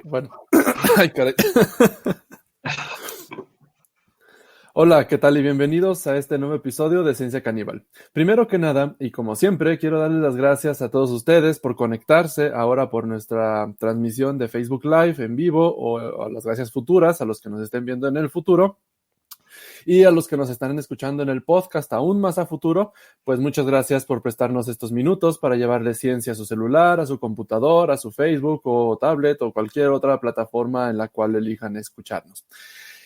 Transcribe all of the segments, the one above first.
Bueno, ay, caray. Hola, ¿qué tal? Y bienvenidos a este nuevo episodio de Ciencia Caníbal. Primero que nada, y como siempre, quiero darles las gracias a todos ustedes por conectarse ahora por nuestra transmisión de Facebook Live en vivo, o las gracias futuras a los que nos estén viendo en el futuro. Y a los que nos están escuchando en el podcast aún más a futuro, pues muchas gracias por prestarnos estos minutos para llevarle ciencia a su celular, a su computador, a su Facebook o tablet o cualquier otra plataforma en la cual elijan escucharnos.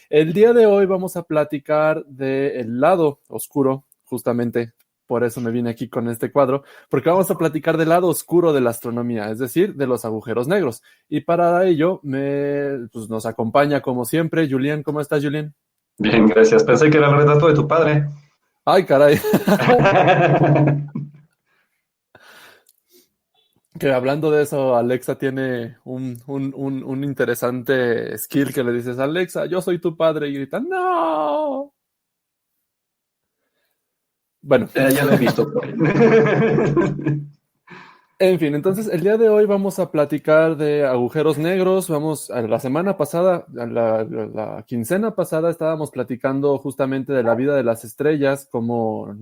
El día de hoy vamos a platicar del lado oscuro, justamente por eso me vine aquí con este cuadro, porque vamos a platicar del lado oscuro de la astronomía, es decir, de los agujeros negros. Y para ello nos acompaña como siempre Julián. ¿Cómo estás, Julián? Bien, gracias. Pensé que era el retrato de tu padre. Ay, caray. Que hablando de eso, Alexa tiene un interesante skill que le dices: Alexa, yo soy tu padre, y grita: ¡no! Bueno, Ya lo he visto por ahí. en fin, entonces el día de hoy vamos a platicar de agujeros negros. La semana pasada, la quincena pasada, estábamos platicando justamente de la vida de las estrellas, cómo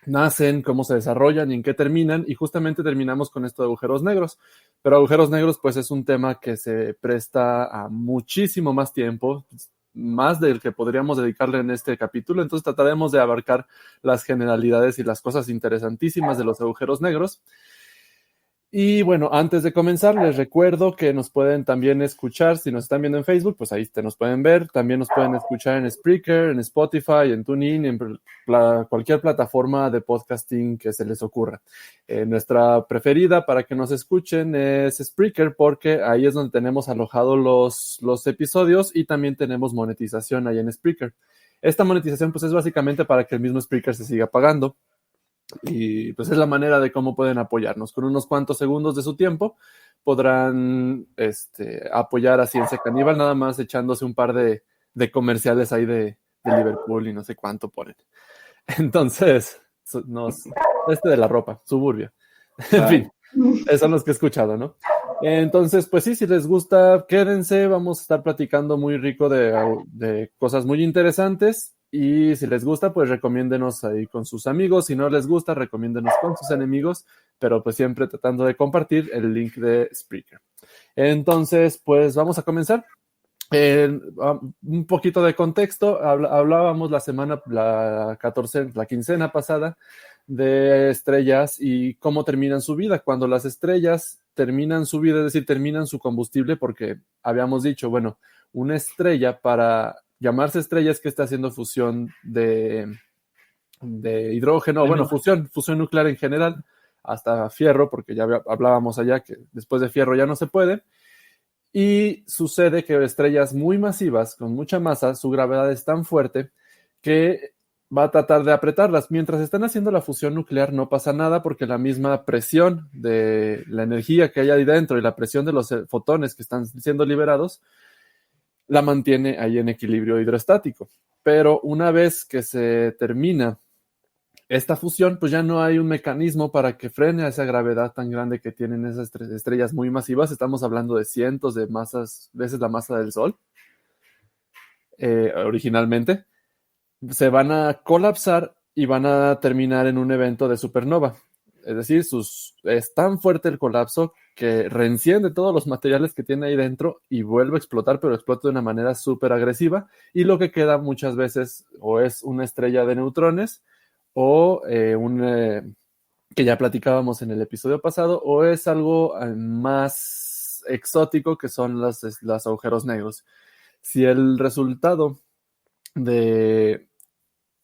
nacen, cómo se desarrollan y en qué terminan, y justamente terminamos con esto de agujeros negros. Pero agujeros negros pues es un tema que se presta a muchísimo más tiempo, más del que podríamos dedicarle en este capítulo. Entonces trataremos de abarcar las generalidades y las cosas interesantísimas de los agujeros negros. Y bueno, antes de comenzar, les recuerdo que nos pueden también escuchar. Si nos están viendo en Facebook, pues ahí nos pueden ver. También nos pueden escuchar en Spreaker, en Spotify, en TuneIn, en cualquier plataforma de podcasting que se les ocurra. Nuestra preferida para que nos escuchen es Spreaker, porque ahí es donde tenemos alojados los episodios, y también tenemos monetización ahí en Spreaker. Esta monetización pues es básicamente para que el mismo Spreaker se siga pagando. Y pues es la manera de cómo pueden apoyarnos. Con unos cuantos segundos de su tiempo podrán apoyar a Ciencia Caníbal, nada más echándose un par de comerciales ahí de Liverpool y no sé cuánto ponen. Entonces, de la ropa, Suburbia. En fin, esos son los que he escuchado, ¿no? Entonces, pues sí, si les gusta, quédense. Vamos a estar platicando muy rico de cosas muy interesantes. Y si les gusta, pues recomiéndenos ahí con sus amigos. Si no les gusta, recomiéndenos con sus enemigos. Pero pues siempre tratando de compartir el link de Spreaker. Entonces, pues vamos a comenzar. Un poquito de contexto. Hablábamos la quincena pasada, de estrellas y cómo terminan su vida. Cuando las estrellas terminan su vida, es decir, terminan su combustible, porque habíamos dicho, bueno, una estrella, para llamarse estrella, es que está haciendo fusión de hidrógeno, bueno, fusión nuclear en general, hasta fierro, porque ya hablábamos allá que después de fierro ya no se puede. Y sucede que estrellas muy masivas, con mucha masa, su gravedad es tan fuerte que va a tratar de apretarlas. Mientras están haciendo la fusión nuclear no pasa nada, porque la misma presión de la energía que hay ahí dentro y la presión de los fotones que están siendo liberados la mantiene ahí en equilibrio hidroestático. Pero una vez que se termina esta fusión, pues ya no hay un mecanismo para que frene a esa gravedad tan grande que tienen esas estrellas muy masivas. Estamos hablando de cientos de veces la masa del Sol, originalmente. Se van a colapsar y van a terminar en un evento de supernova. Es decir, es tan fuerte el colapso que reenciende todos los materiales que tiene ahí dentro y vuelve a explotar, pero explota de una manera súper agresiva. Y lo que queda muchas veces o es una estrella de neutrones, o que ya platicábamos en el episodio pasado, o es algo más exótico, que son los agujeros negros. Si el resultado de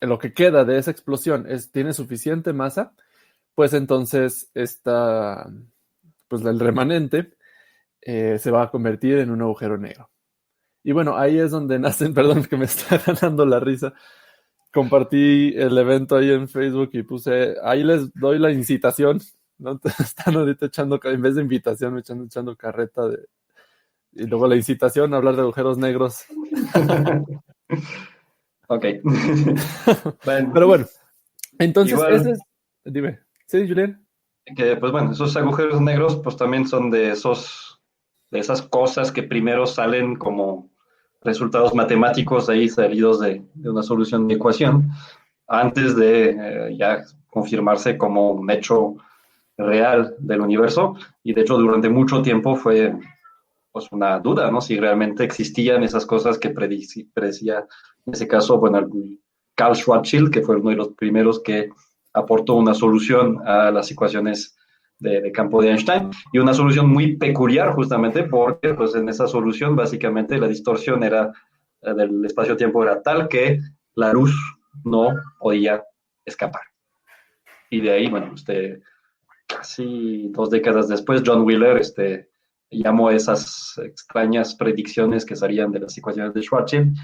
lo que queda de esa explosión tiene suficiente masa, pues entonces pues el remanente se va a convertir en un agujero negro. Y bueno, ahí es donde nacen, perdón que me está ganando la risa. Compartí el evento ahí en Facebook y ahí les doy la incitación, ¿no? Están ahorita en vez de invitación, me están echando carreta y luego la incitación a hablar de agujeros negros. Ok. Bueno, Pero bueno, entonces igual dime, ¿sí, Julián? que, pues bueno, esos agujeros negros, pues también son de esas cosas que primero salen como resultados matemáticos ahí salidos de una solución de ecuación, antes de ya confirmarse como un hecho real del universo. Y de hecho, durante mucho tiempo fue pues una duda, ¿no? Si realmente existían esas cosas que predecía, en ese caso, bueno, Karl Schwarzschild, que fue uno de los primeros que aportó una solución a las ecuaciones de campo de Einstein, y una solución muy peculiar justamente porque pues en esa solución básicamente la distorsión del espacio-tiempo era tal que la luz no podía escapar. Y de ahí, bueno, casi 2 décadas después, John Wheeler llamó esas extrañas predicciones que salían de las ecuaciones de Schwarzschild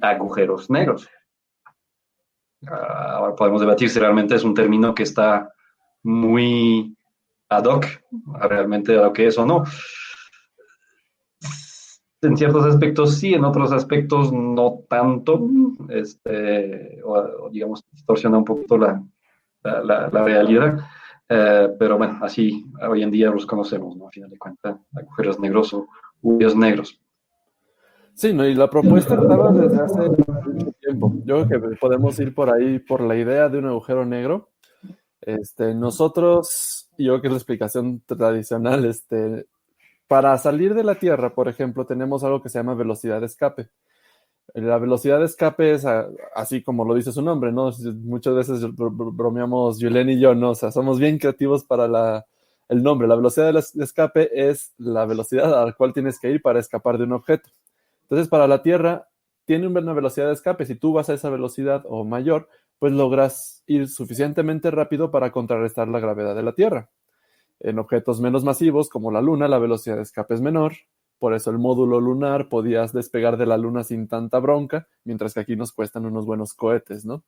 agujeros negros. Ahora podemos debatir si realmente es un término que está muy ad hoc realmente a lo que es o no. En ciertos aspectos sí, en otros aspectos no tanto, o digamos, distorsiona un poquito la realidad. Pero bueno, así hoy en día los conocemos, ¿no? A final de cuentas, agujeros negros o hoyos negros. Sí, no, y la propuesta estaba desde hace mucho tiempo. Yo creo que podemos ir por ahí por la idea de un agujero negro. Nosotros, yo creo que es la explicación tradicional, para salir de la Tierra, por ejemplo, tenemos algo que se llama velocidad de escape. La velocidad de escape es así como lo dice su nombre, ¿no? Muchas veces bromeamos Julen y yo, ¿no? O sea, somos bien creativos para el nombre. La velocidad de escape es la velocidad a la cual tienes que ir para escapar de un objeto. Entonces, para la Tierra, tiene una velocidad de escape. Si tú vas a esa velocidad o mayor, pues logras ir suficientemente rápido para contrarrestar la gravedad de la Tierra. En objetos menos masivos, como la Luna, la velocidad de escape es menor. Por eso el módulo lunar podías despegar de la Luna sin tanta bronca, mientras que aquí nos cuestan unos buenos cohetes, ¿no?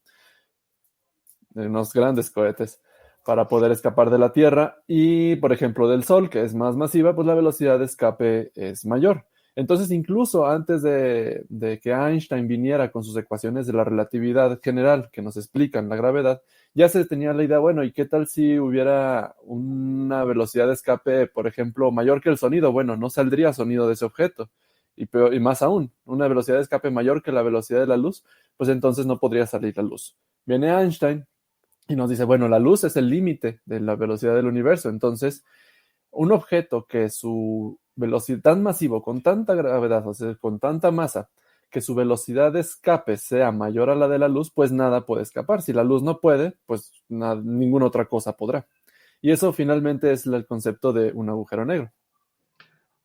Unos grandes cohetes para poder escapar de la Tierra. Y, por ejemplo, del Sol, que es más masiva, pues la velocidad de escape es mayor. Entonces, incluso antes de que Einstein viniera con sus ecuaciones de la relatividad general que nos explican la gravedad, ya se tenía la idea, bueno, ¿y qué tal si hubiera una velocidad de escape, por ejemplo, mayor que el sonido? Bueno, no saldría sonido de ese objeto. Y más aún, una velocidad de escape mayor que la velocidad de la luz, pues entonces no podría salir la luz. Viene Einstein y nos dice, bueno, la luz es el límite de la velocidad del universo. Entonces, un objeto que su velocidad tan masivo, con tanta gravedad, o sea, con tanta masa, que su velocidad de escape sea mayor a la de la luz, pues nada puede escapar. Si la luz no puede, pues ninguna otra cosa podrá. Y eso finalmente es el concepto de un agujero negro.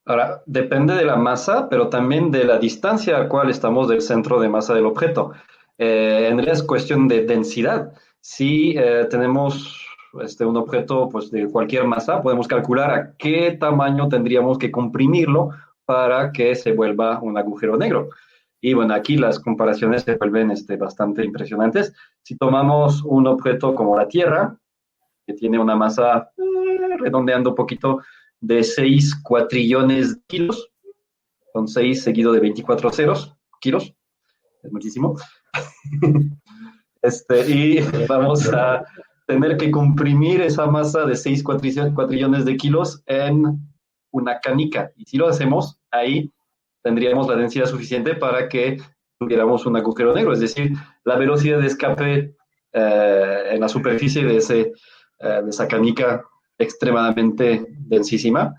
Ahora, depende de la masa, pero también de la distancia a cual estamos del centro de masa del objeto. En realidad es cuestión de densidad. Si tenemos un objeto pues, de cualquier masa, podemos calcular a qué tamaño tendríamos que comprimirlo para que se vuelva un agujero negro. Y bueno, aquí las comparaciones se vuelven bastante impresionantes. Si tomamos un objeto como la Tierra, que tiene una masa, redondeando un poquito, de 6 cuatrillones de kilos, son 6 seguido de 24 ceros, kilos, es muchísimo. Y vamos a tener que comprimir esa masa de 6 cuatrillones de kilos en una canica. Y si lo hacemos, ahí tendríamos la densidad suficiente para que tuviéramos un agujero negro, es decir, la velocidad de escape en la superficie de esa canica extremadamente densísima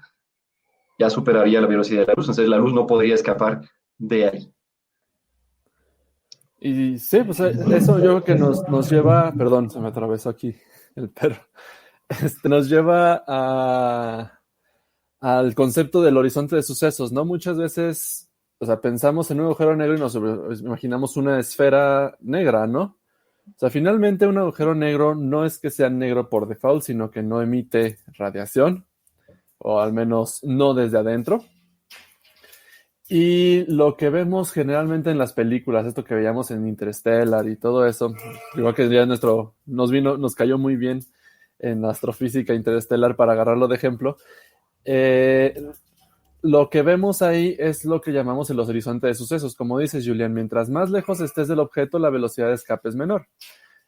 ya superaría la velocidad de la luz, entonces la luz no podría escapar de ahí. Y sí, pues eso yo creo que nos lleva, perdón, se me atravesó aquí el perro, nos lleva al concepto del horizonte de sucesos, ¿no? Muchas veces, o sea, pensamos en un agujero negro y nos imaginamos una esfera negra, ¿no? O sea, finalmente un agujero negro no es que sea negro por default, sino que no emite radiación, o al menos no desde adentro. Y lo que vemos generalmente en las películas, esto que veíamos en Interstellar y todo eso, igual que ya nos cayó muy bien en astrofísica interestelar para agarrarlo de ejemplo. eh, lo que vemos ahí es lo que llamamos el horizonte de sucesos. Como dices, Julián, mientras más lejos estés del objeto, la velocidad de escape es menor.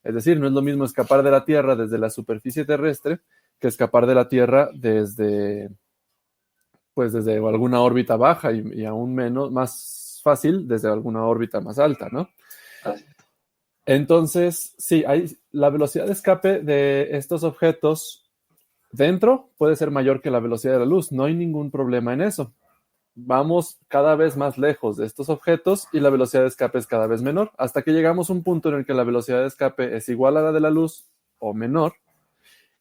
Es decir, no es lo mismo escapar de la Tierra desde la superficie terrestre que escapar de la Tierra desde alguna órbita baja y aún menos, más fácil desde alguna órbita más alta, ¿no? Así. Entonces, sí, la velocidad de escape de estos objetos dentro puede ser mayor que la velocidad de la luz. No hay ningún problema en eso. Vamos cada vez más lejos de estos objetos y la velocidad de escape es cada vez menor, hasta que llegamos a un punto en el que la velocidad de escape es igual a la de la luz o menor,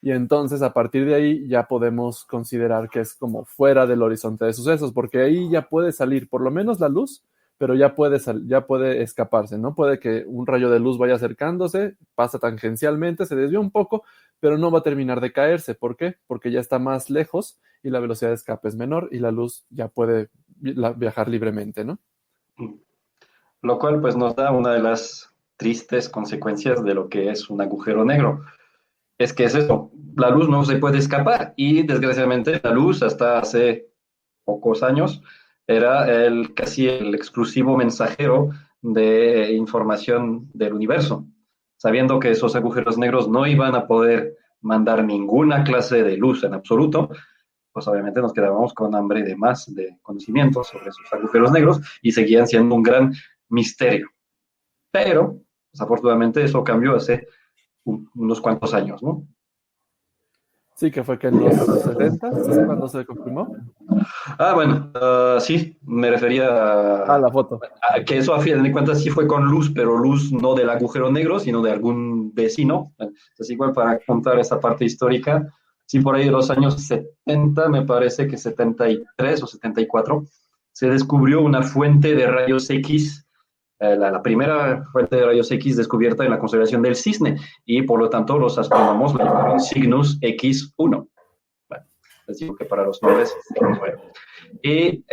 y entonces a partir de ahí ya podemos considerar que es como fuera del horizonte de sucesos, porque ahí ya puede salir por lo menos la luz, pero ya puede escaparse, ¿no? Puede que un rayo de luz vaya acercándose, pasa tangencialmente, se desvía un poco, pero no va a terminar de caerse. ¿Por qué? Porque ya está más lejos y la velocidad de escape es menor y la luz ya puede viajar libremente, ¿no? Lo cual pues nos da una de las tristes consecuencias de lo que es un agujero negro. Es que es eso, la luz no se puede escapar y desgraciadamente la luz hasta hace pocos años era casi el exclusivo mensajero de información del universo. Sabiendo que esos agujeros negros no iban a poder mandar ninguna clase de luz en absoluto, pues obviamente nos quedábamos con hambre de más de conocimientos sobre esos agujeros negros y seguían siendo un gran misterio. Pero, desafortunadamente, eso cambió hace unos cuantos años, ¿no? Sí, que fue que en los 70 es cuando se confirmó. Bueno, sí, me refería Ah, la foto. a que eso a fin de cuentas sí fue con luz, pero luz no del agujero negro, sino de algún vecino. Entonces, igual para contar esa parte histórica, sí, por ahí de los años 70, me parece que 73 o 74, se descubrió una fuente de rayos X, la primera fuente de rayos X descubierta en la constelación del Cisne, y por lo tanto los astrónomos la llamaron Cygnus X1. Bueno, les digo que para los nombres, bueno. Y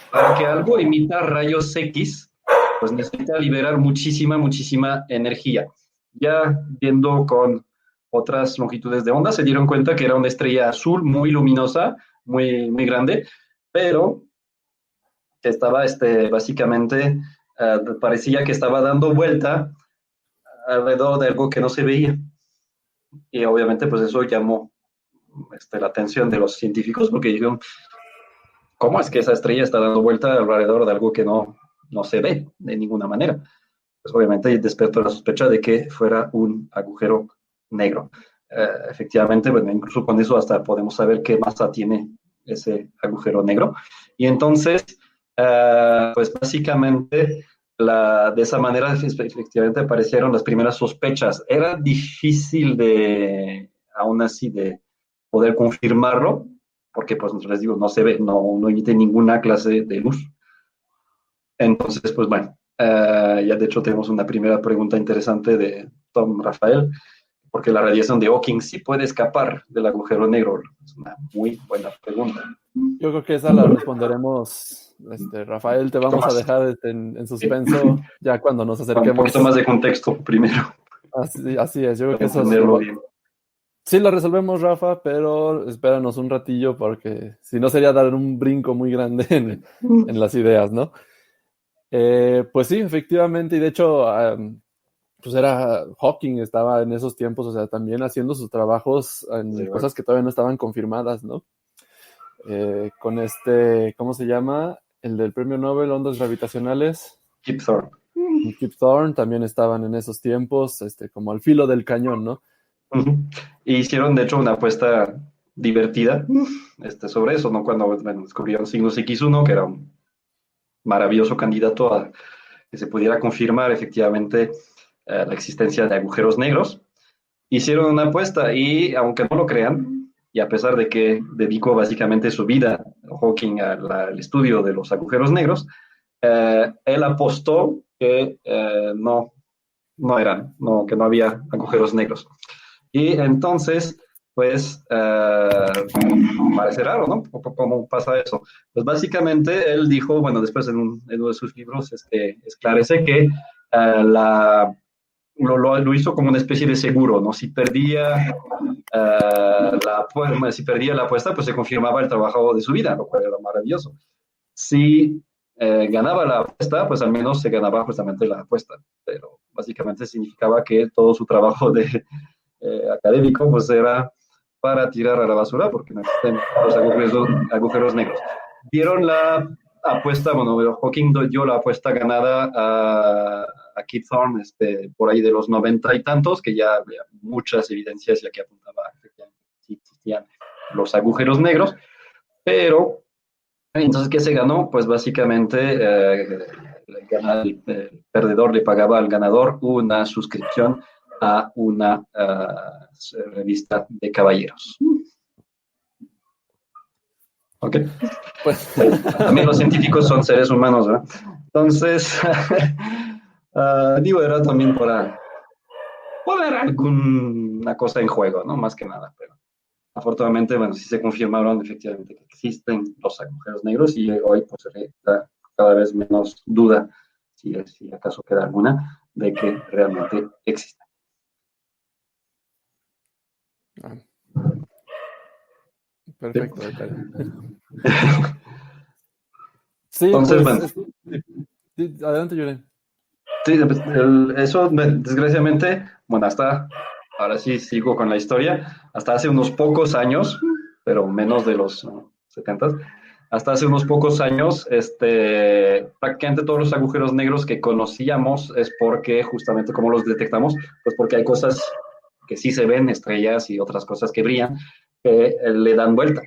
para que algo emita rayos X, pues necesita liberar muchísima energía. Ya viendo con otras longitudes de onda, se dieron cuenta que era una estrella azul muy luminosa, muy grande, pero que estaba básicamente, parecía que estaba dando vuelta alrededor de algo que no se veía. Y obviamente pues eso llamó la atención de los científicos porque dijeron, ¿cómo es que esa estrella está dando vuelta alrededor de algo que no se ve de ninguna manera? Pues obviamente despertó la sospecha de que fuera un agujero negro. Efectivamente, bueno, incluso con eso hasta podemos saber qué masa tiene ese agujero negro. Y entonces, pues básicamente, de esa manera efectivamente aparecieron las primeras sospechas. Era difícil aún así, de poder confirmarlo, porque pues les digo, no se ve, no emite ninguna clase de luz. Entonces, pues bueno, ya de hecho tenemos una primera pregunta interesante de Tom Rafael, porque la radiación de Hawking sí puede escapar del agujero negro. Es una muy buena pregunta. Yo creo que esa la responderemos, Rafael, te vamos a dejar en suspenso ya cuando nos acerquemos. Un poquito más de contexto primero. Así es, yo creo que eso bien. Sí lo resolvemos, Rafa, pero espéranos un ratillo porque si no sería dar un brinco muy grande en las ideas, ¿no? Pues sí, efectivamente, y de hecho, pues Hawking estaba en esos tiempos, o sea, también haciendo sus trabajos en cosas que todavía no estaban confirmadas, ¿no? Con ¿cómo se llama? El del premio Nobel, ondas gravitacionales. Kip Thorne. Kip Thorne también estaban en esos tiempos, como al filo del cañón, ¿no? Y hicieron, de hecho, una apuesta divertida sobre eso, ¿no? Cuando descubrieron Cygnus X1, que era un maravilloso candidato a que se pudiera confirmar efectivamente la existencia de agujeros negros, hicieron una apuesta y, aunque no lo crean, y a pesar de que dedicó básicamente su vida, Hawking, al estudio de los agujeros negros, él apostó que que no había agujeros negros. Y entonces, pues, parece raro, ¿no? ¿Cómo pasa eso? Pues básicamente él dijo, bueno, después en uno de sus libros esclarece que lo hizo como una especie de seguro, ¿no? Si perdía la apuesta, pues se confirmaba el trabajo de su vida, lo cual era maravilloso. Si ganaba la apuesta, pues al menos se ganaba justamente la apuesta, pero básicamente significaba que todo su trabajo académico pues era para tirar a la basura porque no existen los agujeros negros. Dieron la apuesta, bueno, Hawking dio la apuesta ganada a Kip Thorne por ahí de los 90 y tantos, que ya había muchas evidencias ya que apuntaba efectivamente que existían los agujeros negros, pero entonces, ¿qué se ganó? Pues básicamente el perdedor le pagaba al ganador una suscripción a una revista de caballeros. ¿Ok? Pues, También los científicos son seres humanos, ¿verdad? Entonces, digo, era también para poner alguna cosa en juego, ¿no? Más que nada, pero afortunadamente, bueno, sí se confirmaron efectivamente que existen los agujeros negros y hoy pues da cada vez menos duda, si acaso queda alguna, de que realmente existen. ah, perfecto. Sí, Entonces, pues, bueno, sí, adelante, Julen. sí, pues, eso desgraciadamente, bueno, ahora sí sigo con la historia, hasta hace unos pocos años, pero menos de los 70, hasta hace unos pocos años, prácticamente todos los agujeros negros que conocíamos es porque justamente como los detectamos, pues porque hay cosas que sí se ven, estrellas y otras cosas que brillan, que le dan vuelta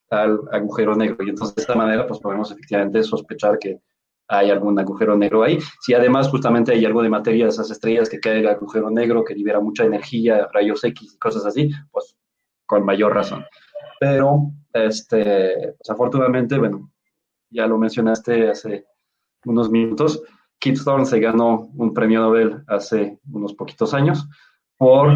al agujero negro. Y entonces de esta manera, pues podemos efectivamente sospechar que hay algún agujero negro ahí. Si además justamente hay algo de materia de esas estrellas que cae el agujero negro, que libera mucha energía, rayos X y cosas así, pues con mayor razón. Pero, pues afortunadamente, bueno, ya lo mencionaste hace unos minutos, Kip Thorne se ganó un premio Nobel hace unos poquitos años por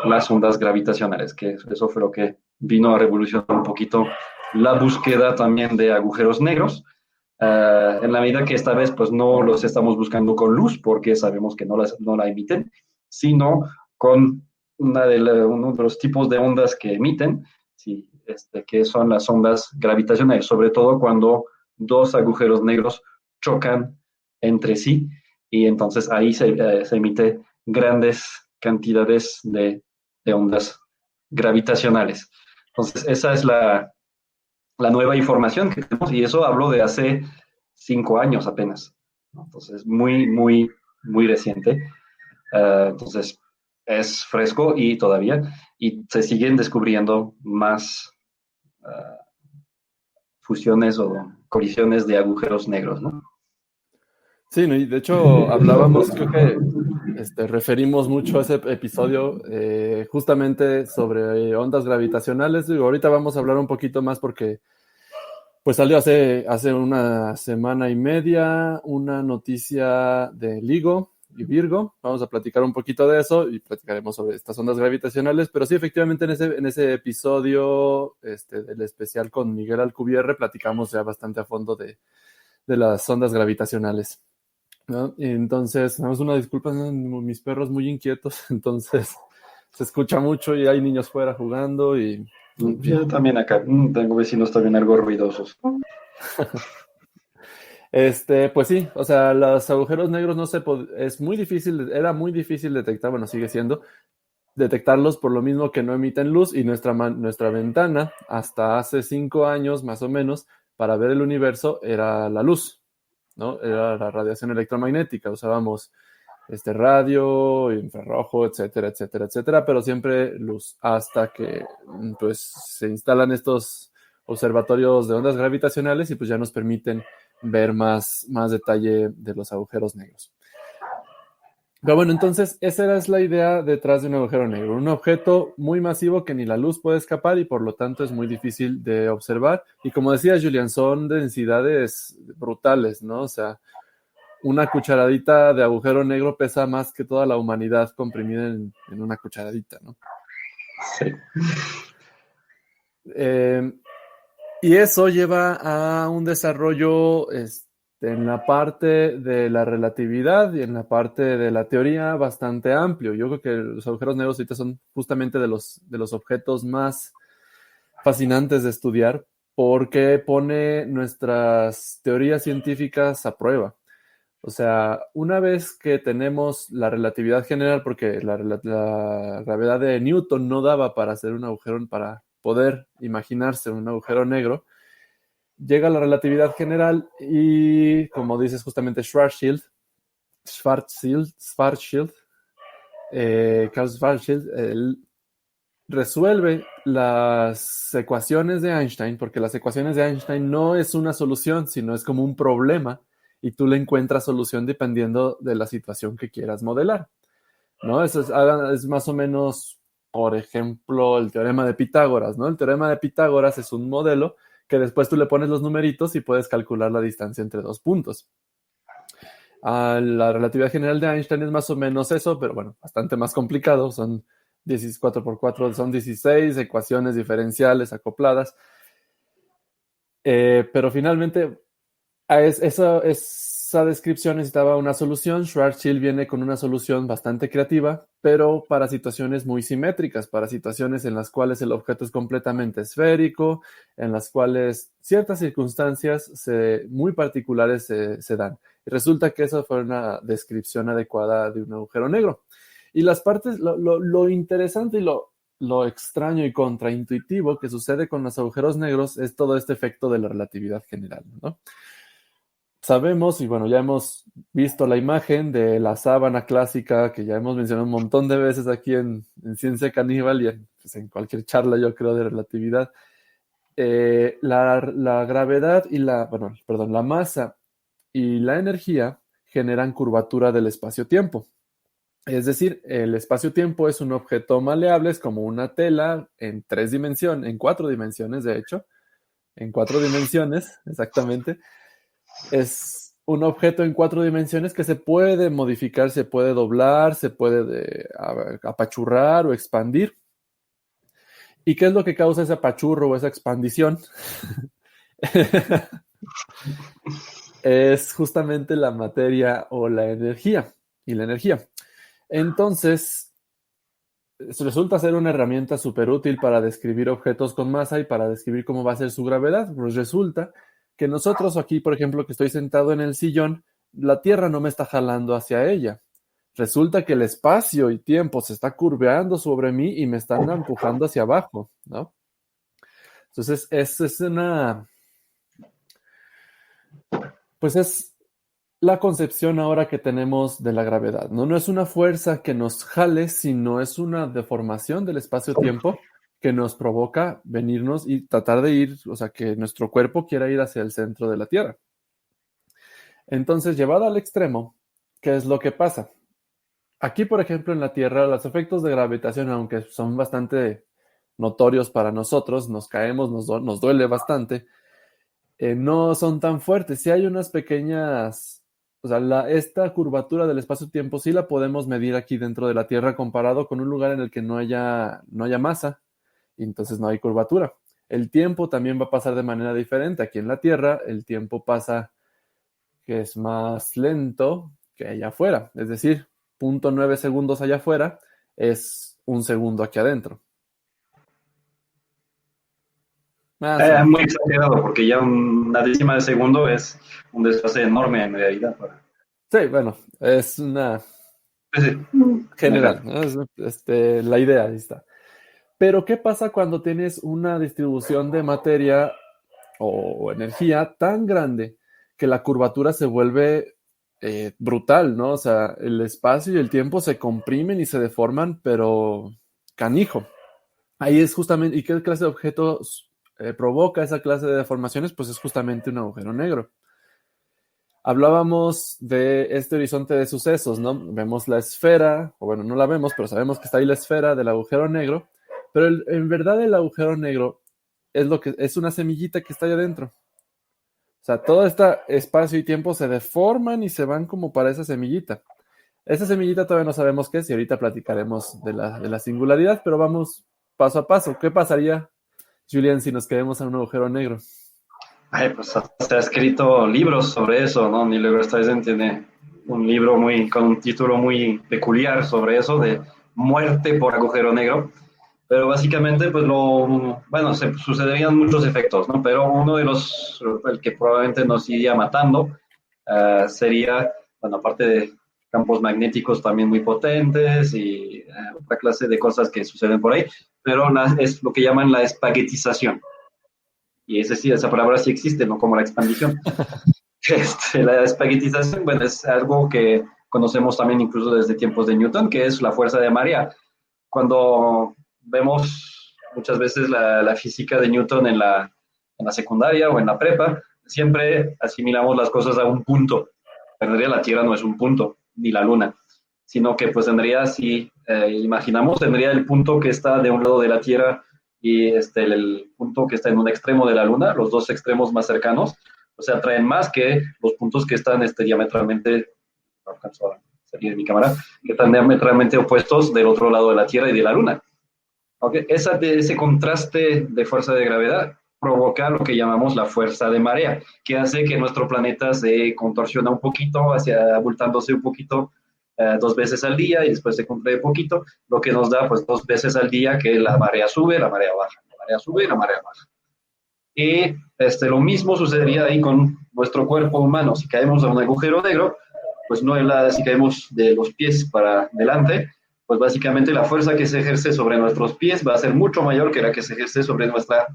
las ondas gravitacionales, que eso fue lo que vino a revolucionar un poquito la búsqueda también de agujeros negros, en la medida que esta vez pues no los estamos buscando con luz, porque sabemos que no la emiten, sino con uno de los tipos de ondas que emiten, sí, que son las ondas gravitacionales, sobre todo cuando dos agujeros negros chocan entre sí y entonces ahí se emite grandes cantidades de ondas gravitacionales. Entonces, esa es la nueva información que tenemos y eso hablo de hace 5 años apenas, ¿no? Entonces, muy reciente. Entonces, es fresco y se siguen descubriendo más fusiones o colisiones de agujeros negros, ¿no? Sí, no, y de hecho hablábamos, creo que referimos mucho a ese episodio justamente sobre ondas gravitacionales. Digo, ahorita vamos a hablar un poquito más porque pues salió hace una semana y media una noticia de LIGO y Virgo. Vamos a platicar un poquito de eso y platicaremos sobre estas ondas gravitacionales. Pero sí, efectivamente, en ese episodio del especial con Miguel Alcubierre platicamos ya bastante a fondo de las ondas gravitacionales, ¿no? Y entonces, damos una disculpa, ¿no? Mis perros muy inquietos, entonces se escucha mucho y hay niños fuera jugando y en fin. Yo también acá tengo vecinos también algo ruidosos. Pues sí, o sea, los agujeros negros no es muy difícil, era muy difícil detectar, bueno, sigue siendo, detectarlos por lo mismo que no emiten luz y nuestra ventana hasta hace 5 años más o menos para ver el universo era la luz, ¿no? Era la radiación electromagnética, usábamos radio, infrarrojo, etcétera, etcétera, etcétera, pero siempre luz, hasta que pues se instalan estos observatorios de ondas gravitacionales y pues ya nos permiten ver más detalle de los agujeros negros. Pero bueno, entonces esa es la idea detrás de un agujero negro. Un objeto muy masivo que ni la luz puede escapar y por lo tanto es muy difícil de observar. Y como decía Julian, son densidades brutales, ¿no? O sea, una cucharadita de agujero negro pesa más que toda la humanidad comprimida en una cucharadita, ¿no? Sí. Y eso lleva a un desarrollo en la parte de la relatividad y en la parte de la teoría bastante amplio. Yo creo que los agujeros negros ahorita son justamente de los objetos más fascinantes de estudiar porque pone nuestras teorías científicas a prueba. O sea, una vez que tenemos la relatividad general, porque la gravedad de Newton no daba para hacer un agujero, para poder imaginarse un agujero negro, llega la relatividad general y, como dices justamente Karl Schwarzschild, él resuelve las ecuaciones de Einstein, porque las ecuaciones de Einstein no es una solución, sino es como un problema y tú le encuentras solución dependiendo de la situación que quieras modelar, ¿no? Eso es más o menos, por ejemplo, el teorema de Pitágoras, ¿no? El teorema de Pitágoras es un modelo que después tú le pones los numeritos y puedes calcular la distancia entre dos puntos. La relatividad general de Einstein es más o menos eso, pero bueno, bastante más complicado. Son 4 por 4, son 16 ecuaciones diferenciales acopladas. Pero finalmente, esa descripción necesitaba una solución. Schwarzschild viene con una solución bastante creativa, pero para situaciones muy simétricas, para situaciones en las cuales el objeto es completamente esférico, en las cuales ciertas circunstancias muy particulares se dan. Y resulta que esa fue una descripción adecuada de un agujero negro. Y las partes, lo interesante y lo extraño y contraintuitivo que sucede con los agujeros negros es todo este efecto de la relatividad general, ¿no? Sabemos, y bueno, ya hemos visto la imagen de la sábana clásica que ya hemos mencionado un montón de veces aquí en Ciencia Caníbal y pues en cualquier charla, yo creo, de relatividad. La gravedad y la masa y la energía generan curvatura del espacio-tiempo. Es decir, el espacio-tiempo es un objeto maleable, es como una tela en 3 dimensiones, en 4 dimensiones, de hecho, en 4 dimensiones, exactamente. Es un objeto en 4 dimensiones que se puede modificar, se puede doblar, se puede apachurrar o expandir. ¿Y qué es lo que causa ese apachurro o esa expandición? Es justamente la materia o la energía. Y la energía. Entonces, resulta ser una herramienta súper útil para describir objetos con masa y para describir cómo va a ser su gravedad. Pues resulta que nosotros aquí, por ejemplo, que estoy sentado en el sillón, la Tierra no me está jalando hacia ella. Resulta que el espacio y tiempo se está curveando sobre mí y me están empujando hacia abajo, ¿no? Entonces, pues es la concepción ahora que tenemos de la gravedad, ¿no? No es una fuerza que nos jale, sino es una deformación del espacio-tiempo que nos provoca venirnos y tratar de ir, o sea, que nuestro cuerpo quiera ir hacia el centro de la Tierra. Entonces, llevado al extremo, ¿qué es lo que pasa? Aquí, por ejemplo, en la Tierra, los efectos de gravitación, aunque son bastante notorios para nosotros, nos caemos, nos duele bastante, no son tan fuertes. Sí hay unas pequeñas, o sea, esta curvatura del espacio-tiempo sí la podemos medir aquí dentro de la Tierra comparado con un lugar en el que no haya masa, y entonces no hay curvatura. El tiempo también va a pasar de manera diferente. Aquí en la Tierra el tiempo pasa que es más lento que allá afuera, es decir, 0.9 segundos allá afuera es un segundo aquí adentro. Más o menos. Muy exagerado, porque ya una décima de segundo es un desfase enorme en realidad. Sí, bueno, es una Sí, general, ¿no? La idea ahí está. Pero, ¿qué pasa cuando tienes una distribución de materia o energía tan grande que la curvatura se vuelve brutal, ¿no? O sea, el espacio y el tiempo se comprimen y se deforman, pero canijo. Ahí es justamente, ¿y qué clase de objetos provoca esa clase de deformaciones? Pues es justamente un agujero negro. hablábamos de este horizonte de sucesos, ¿no? Vemos la esfera, o bueno, no la vemos, pero sabemos que está ahí la esfera del agujero negro, pero en verdad el agujero negro es una semillita que está ahí adentro. O sea, todo este espacio y tiempo se deforman y se van como para esa semillita. Esa semillita todavía no sabemos qué es y ahorita platicaremos de la singularidad, pero vamos paso a paso. ¿Qué pasaría, Julian, si nos quedemos en un agujero negro? Ay, pues se ha escrito libros sobre eso, ¿no? Neil deGrasse Tyson tiene un libro con un título muy peculiar sobre eso, de muerte por agujero negro. Pero básicamente, pues bueno, sucederían muchos efectos, ¿no? Pero uno de el que probablemente nos iría matando, sería, bueno, aparte de campos magnéticos también muy potentes y otra clase de cosas que suceden por ahí, pero es lo que llaman la espaguetización. Y esa palabra sí existe, no como la expandición. La espaguetización, bueno, es algo que conocemos también incluso desde tiempos de Newton, que es la fuerza de marea. Cuando vemos muchas veces la física de Newton en la secundaria o en la prepa, siempre asimilamos las cosas a un punto. En realidad la Tierra no es un punto, ni la Luna, sino que pues tendría, si imaginamos, tendría el punto que está de un lado de la Tierra y el punto que está en un extremo de la Luna, los dos extremos más cercanos, o sea, atraen más que los puntos que están diametralmente, no alcanzo a salir de mi cámara, que están diametralmente opuestos del otro lado de la Tierra y de la Luna. Okay. Ese contraste de fuerza de gravedad provoca lo que llamamos la fuerza de marea, que hace que nuestro planeta se contorsiona un poquito, abultándose un poquito 2 veces al día y después se contrae poquito, lo que nos da pues 2 veces al día que la marea sube, la marea baja, la marea sube y la marea baja. Y lo mismo sucedería ahí con nuestro cuerpo humano. Si caemos a un agujero negro, pues no si caemos de los pies para adelante, pues básicamente la fuerza que se ejerce sobre nuestros pies va a ser mucho mayor que la que se ejerce sobre nuestra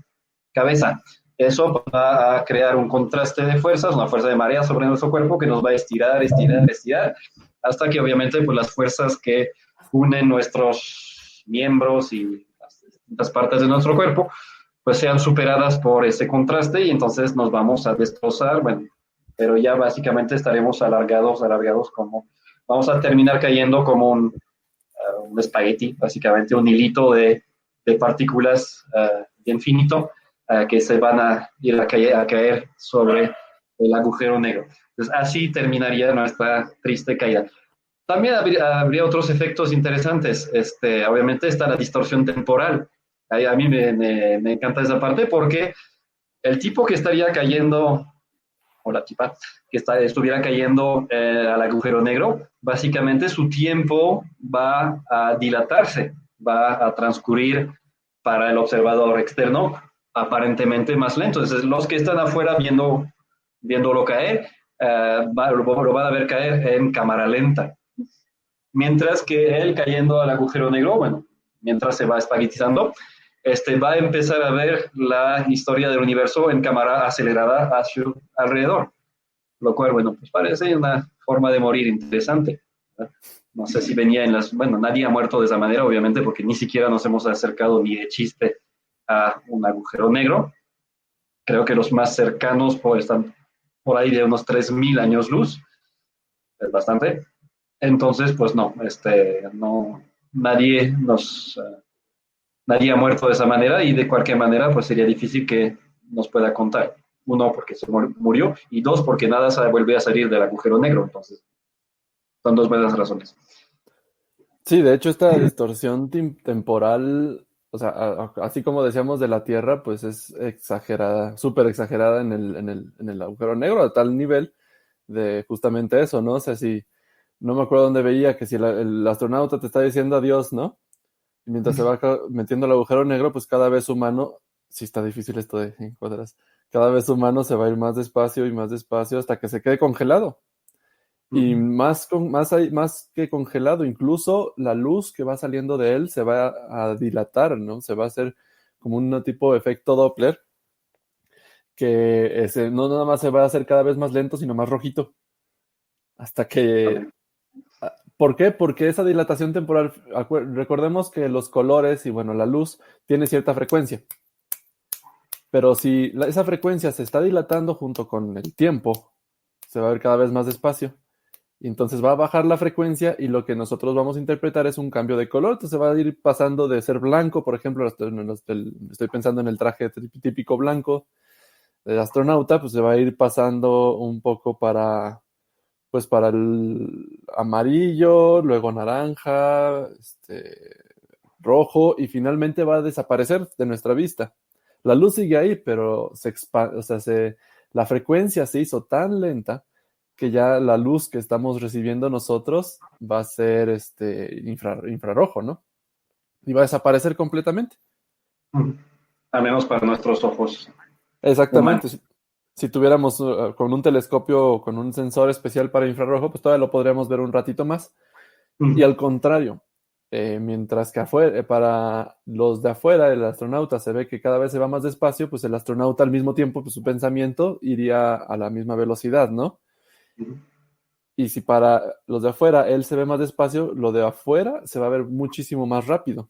cabeza. Eso va a crear un contraste de fuerzas, una fuerza de marea sobre nuestro cuerpo que nos va a estirar, estirar, estirar, hasta que obviamente pues las fuerzas que unen nuestros miembros y las distintas partes de nuestro cuerpo pues sean superadas por ese contraste y entonces nos vamos a destrozar, bueno, pero ya básicamente estaremos alargados como, vamos a terminar cayendo como un espagueti, básicamente un hilito de partículas bien finito que se van a ir a caer sobre el agujero negro. Entonces así terminaría nuestra triste caída. También habría otros efectos interesantes. Obviamente está la distorsión temporal. A mí me encanta esa parte porque el tipo que estaría cayendo, o la tipa que estuviera cayendo al agujero negro, básicamente su tiempo va a dilatarse, va a transcurrir para el observador externo aparentemente más lento. Entonces, los que están afuera viéndolo caer, lo van a ver caer en cámara lenta. Mientras que él cayendo al agujero negro, bueno, mientras se va espaguetizando, va a empezar a ver la historia del universo en cámara acelerada a su alrededor. Lo cual, bueno, pues parece una forma de morir interesante. No sé si venía bueno, nadie ha muerto de esa manera, obviamente, porque ni siquiera nos hemos acercado ni de chiste a un agujero negro. Creo que los más cercanos están por ahí de unos 3.000 años luz. Es bastante. Entonces, pues no, nadie ha muerto de esa manera y de cualquier manera, pues sería difícil que nos pueda contar. Uno, porque se murió, y dos, porque nada vuelve a salir del agujero negro. Entonces, son dos buenas razones. Sí, de hecho, esta distorsión temporal, o sea, así como decíamos de la Tierra, pues es exagerada, súper exagerada en el agujero negro, a tal nivel de justamente eso, ¿no? O sea, si no me acuerdo dónde veía que si el astronauta te está diciendo adiós, ¿no? Y mientras se va metiendo el agujero negro, pues cada vez humano, sí está difícil esto de encuadras, cada vez humano se va a ir más despacio y más despacio hasta que se quede congelado. Y más que congelado, incluso la luz que va saliendo de él se va a dilatar, ¿no? Se va a hacer como un tipo de efecto Doppler, que no nada más se va a hacer cada vez más lento, sino más rojito. Hasta que... ¿Por qué? Porque esa dilatación temporal, recordemos que los colores y bueno, la luz tiene cierta frecuencia. Pero si esa frecuencia se está dilatando junto con el tiempo, se va a ver cada vez más despacio. Y entonces va a bajar la frecuencia y lo que nosotros vamos a interpretar es un cambio de color. Entonces va a ir pasando de ser blanco, por ejemplo, estoy pensando en el traje típico blanco del astronauta, pues se va a ir pasando un poco para el amarillo, luego naranja, rojo y finalmente va a desaparecer de nuestra vista. La luz sigue ahí, pero la frecuencia se hizo tan lenta que ya la luz que estamos recibiendo nosotros va a ser infrarrojo, ¿no? Y va a desaparecer completamente. Al menos para nuestros ojos Exactamente. humanos. Si tuviéramos con un telescopio o con un sensor especial para infrarrojo, pues todavía lo podríamos ver un ratito más. Y al contrario, mientras que afuera, para los de afuera, el astronauta se ve que cada vez se va más despacio, pues el astronauta al mismo tiempo, pues su pensamiento iría a la misma velocidad, ¿no? Y si para los de afuera él se ve más despacio, lo de afuera se va a ver muchísimo más rápido.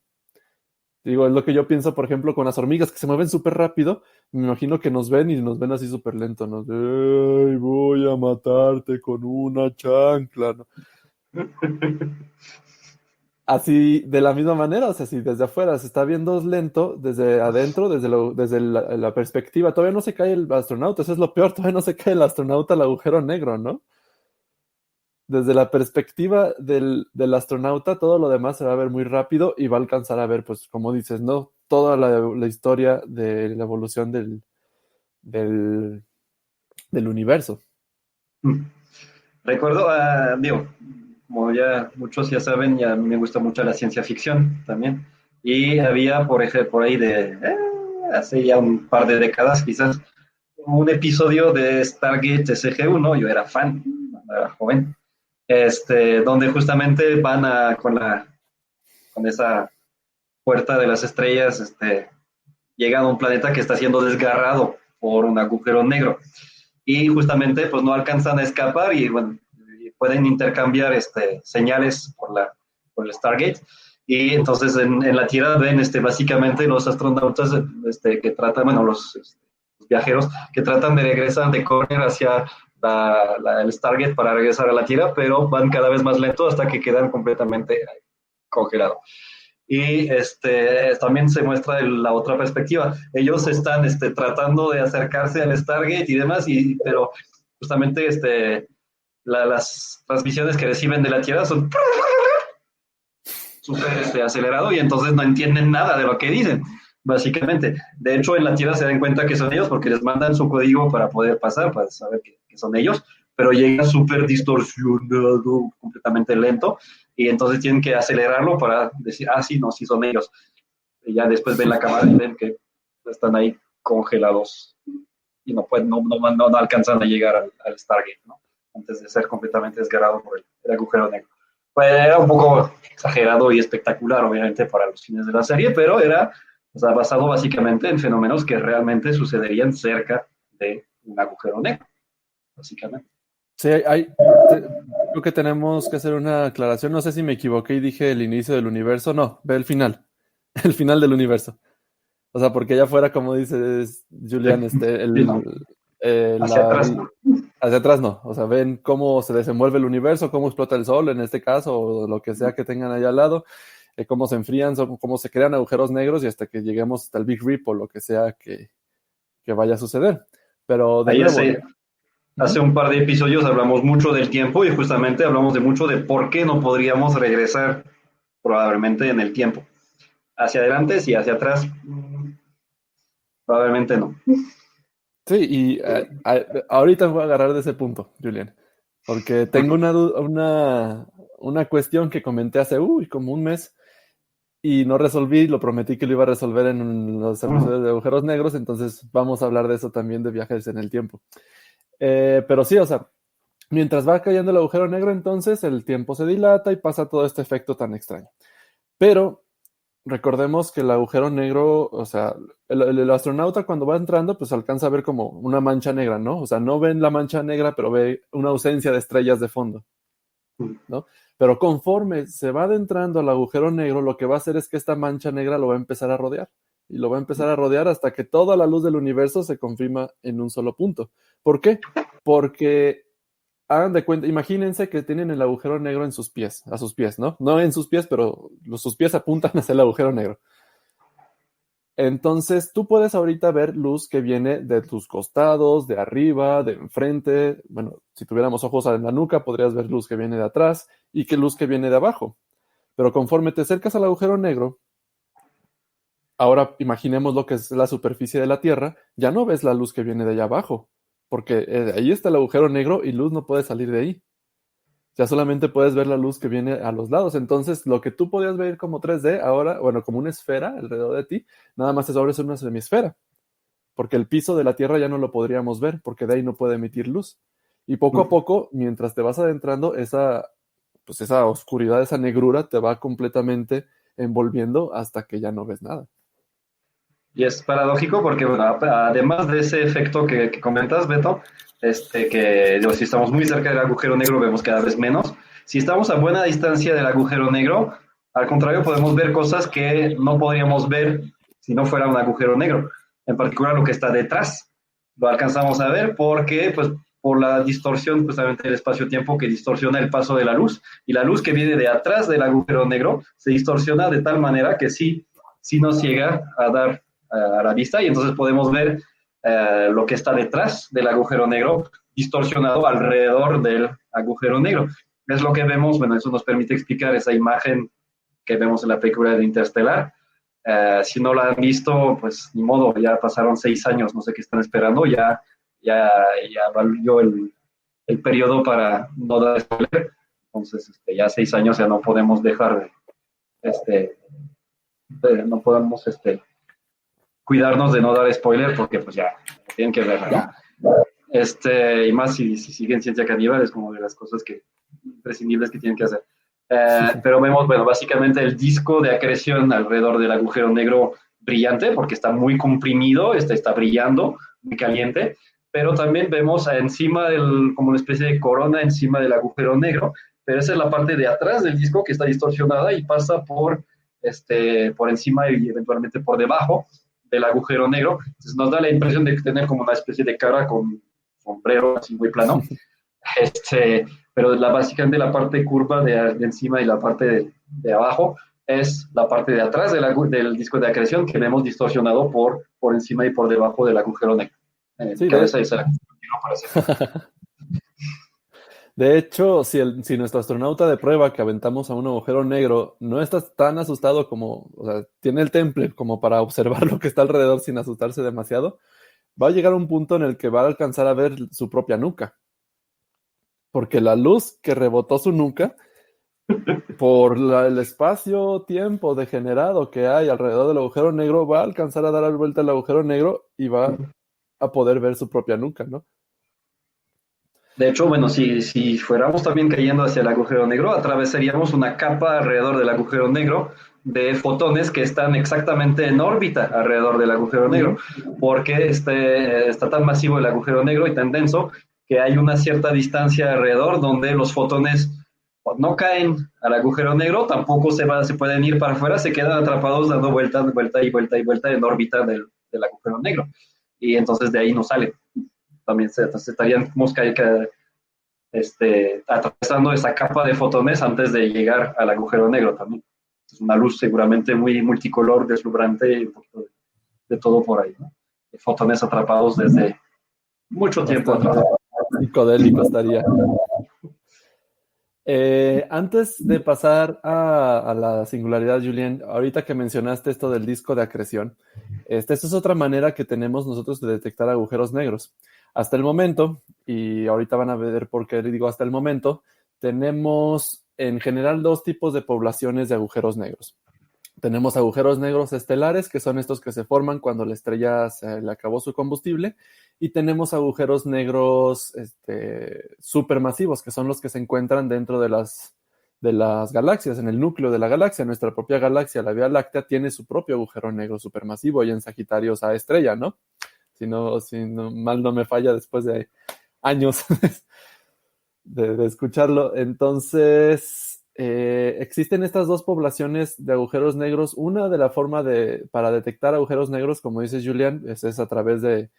Digo, es lo que yo pienso, por ejemplo, con las hormigas que se mueven súper rápido. Me imagino que nos ven y nos ven así súper lento, ¿no? ¡Ay, voy a matarte con una chancla! ¿No? Así, de la misma manera, o sea, si desde afuera se está viendo lento, desde adentro, desde la perspectiva, todavía no se cae el astronauta, eso es lo peor, todavía no se cae el astronauta al agujero negro, ¿no? Desde la perspectiva del astronauta, todo lo demás se va a ver muy rápido y va a alcanzar a ver, pues, como dices, ¿no? Toda la historia de la evolución del, del universo. Recuerdo, digo, como ya muchos ya saben, ya a mí me gusta mucho la ciencia ficción también. Y había, por ejemplo, por ahí hace ya un par de décadas quizás, un episodio de Stargate SG-1, yo era fan, cuando era joven, donde justamente van con esa puerta de las estrellas, llegan a un planeta que está siendo desgarrado por un agujero negro. Y justamente pues no alcanzan a escapar y bueno, pueden intercambiar señales por el Stargate. Y entonces en la Tierra ven básicamente los astronautas que tratan, bueno, los viajeros que tratan de regresar, de correr hacia el Stargate para regresar a la Tierra, pero van cada vez más lento hasta que quedan completamente congelados. Y también se muestra la otra perspectiva. Ellos están tratando de acercarse al Stargate y demás, pero justamente las transmisiones que reciben de la Tierra son súper acelerado y entonces no entienden nada de lo que dicen, básicamente. De hecho, en la Tierra se dan cuenta que son ellos porque les mandan su código para poder pasar, para saber que son ellos, pero llega súper distorsionado, completamente lento, y entonces tienen que acelerarlo para decir, sí, no, sí son ellos. Y ya después ven la cámara y ven que están ahí congelados y no alcanzan a llegar al Stargate, ¿no? Antes de ser completamente desgarrado por el agujero negro. Pues era un poco exagerado y espectacular, obviamente, para los fines de la serie, pero era, o sea, basado básicamente en fenómenos que realmente sucederían cerca de un agujero negro, básicamente. Sí, creo que tenemos que hacer una aclaración. No sé si me equivoqué y dije el inicio del universo. No, ve el final. El final del universo. O sea, porque allá afuera, como dices, Julian, Sí, sí, no. Hacia atrás, ¿no? hacia atrás no. O sea, ven cómo se desenvuelve el universo, cómo explota el sol en este caso, o lo que sea que tengan allá al lado, cómo se enfrían, cómo se crean agujeros negros y hasta que lleguemos hasta el Big Rip o lo que sea que vaya a suceder. Pero de Ahí nuevo, hace un par de episodios hablamos mucho del tiempo y justamente hablamos de mucho de por qué no podríamos regresar probablemente en el tiempo. Hacia adelante, sí, hacia atrás, probablemente no. sí, y ahorita voy a agarrar de ese punto, Julian, porque tengo una cuestión que comenté hace como un mes y no resolví, lo prometí que lo iba a resolver en los episodios de agujeros negros, entonces vamos a hablar de eso también, de viajes en el tiempo. Pero sí, o sea, mientras va cayendo el agujero negro, entonces el tiempo se dilata y pasa todo este efecto tan extraño. Pero recordemos que el agujero negro, o sea, el astronauta cuando va entrando, pues alcanza a ver como una mancha negra, ¿no? O sea, no ven la mancha negra, pero ve una ausencia de estrellas de fondo, ¿no? Pero conforme se va adentrando al agujero negro, lo que va a hacer es que esta mancha negra lo va a empezar a rodear. Y lo va a empezar a rodear hasta que toda la luz del universo se confirma en un solo punto. ¿Por qué? Porque hagan de cuenta, imagínense que tienen el agujero negro en sus pies, a sus pies, ¿no? No en sus pies, pero sus pies apuntan hacia el agujero negro. Entonces, tú puedes ahorita ver luz que viene de tus costados, de arriba, de enfrente. Bueno, si tuviéramos ojos en la nuca, podrías ver luz que viene de atrás y que luz que viene de abajo. Pero conforme te acercas al agujero negro, ahora imaginemos lo que es la superficie de la Tierra, ya no ves la luz que viene de allá abajo, porque ahí está el agujero negro y luz no puede salir de ahí. Ya solamente puedes ver la luz que viene a los lados. Entonces, lo que tú podías ver como 3D, ahora, bueno, como una esfera alrededor de ti, nada más es ahora es una semisfera, porque el piso de la Tierra ya no lo podríamos ver, porque de ahí no puede emitir luz. Y poco a poco, mientras te vas adentrando, pues esa oscuridad, esa negrura te va completamente envolviendo hasta que ya no ves nada. Y es paradójico porque, bueno, además de ese efecto que comentas, Beto, que digo, si estamos muy cerca del agujero negro vemos cada vez menos. Si estamos a buena distancia del agujero negro, al contrario, podemos ver cosas que no podríamos ver si no fuera un agujero negro. En particular, lo que está detrás. Lo alcanzamos a ver porque, pues, por la distorsión justamente del espacio-tiempo que distorsiona el paso de la luz. Y la luz que viene de atrás del agujero negro se distorsiona de tal manera que sí nos llega a dar a la vista y entonces podemos ver lo que está detrás del agujero negro distorsionado alrededor del agujero negro. Es lo que vemos, bueno, eso nos permite explicar esa imagen que vemos en la película de Interstellar. Si no la han visto, pues ni modo, ya pasaron 6 años, no sé qué están esperando, ya valió el periodo para no dar spoiler. Entonces, ya 6 años ya no podemos dejar no podemos cuidarnos de no dar spoiler porque pues ya tienen que verla, ¿no? Y más si siguen Ciencia Caníbal es como de las cosas imprescindibles que tienen que hacer. Pero vemos, bueno, básicamente el disco de acreción alrededor del agujero negro brillante porque está muy comprimido, está brillando, muy caliente, pero también vemos encima como una especie de corona encima del agujero negro, pero esa es la parte de atrás del disco que está distorsionada y pasa por encima y eventualmente por debajo del agujero negro. Entonces nos da la impresión de tener como una especie de cara con sombrero así muy plano. Pero básicamente la parte curva de encima y la parte de abajo es la parte de atrás del disco de acreción que vemos distorsionado por encima y por debajo del agujero negro. Sí, Esa de hecho, si nuestro astronauta de prueba que aventamos a un agujero negro no está tan asustado como, o sea, tiene el temple como para observar lo que está alrededor sin asustarse demasiado, va a llegar a un punto en el que va a alcanzar a ver su propia nuca. Porque la luz que rebotó su nuca, por el espacio-tiempo degenerado que hay alrededor del agujero negro, va a alcanzar a dar vuelta al agujero negro y va a poder ver su propia nuca, ¿no? De hecho, bueno, si fuéramos también cayendo hacia el agujero negro, atravesaríamos una capa alrededor del agujero negro de fotones que están exactamente en órbita alrededor del agujero negro, porque está tan masivo el agujero negro y tan denso que hay una cierta distancia alrededor donde los fotones no caen al agujero negro, tampoco se pueden ir para afuera, se quedan atrapados dando vuelta y vuelta y vuelta en órbita del agujero negro. Y entonces de ahí no salen. También estaríamos atravesando esa capa de fotones antes de llegar al agujero negro también. Es una luz seguramente muy multicolor, deslumbrante, un poquito de todo por ahí, ¿no? Fotones atrapados desde mucho tiempo atrás. Psicodélico estaría. Antes de pasar a la singularidad, Julien, ahorita que mencionaste esto del disco de acreción, esta es otra manera que tenemos nosotros de detectar agujeros negros. Hasta el momento, y ahorita van a ver por qué digo hasta el momento, tenemos en general dos tipos de poblaciones de agujeros negros. Tenemos agujeros negros estelares, que son estos que se forman cuando la estrella se le acabó su combustible, y tenemos agujeros negros supermasivos, que son los que se encuentran dentro de las galaxias, en el núcleo de la galaxia. Nuestra propia galaxia, la Vía Láctea, tiene su propio agujero negro supermasivo, y en Sagitario a estrella, ¿no? Si no mal no me falla después de años de escucharlo. Entonces, existen estas dos poblaciones de agujeros negros. Una de la forma para detectar agujeros negros, como dice Julian, es a través de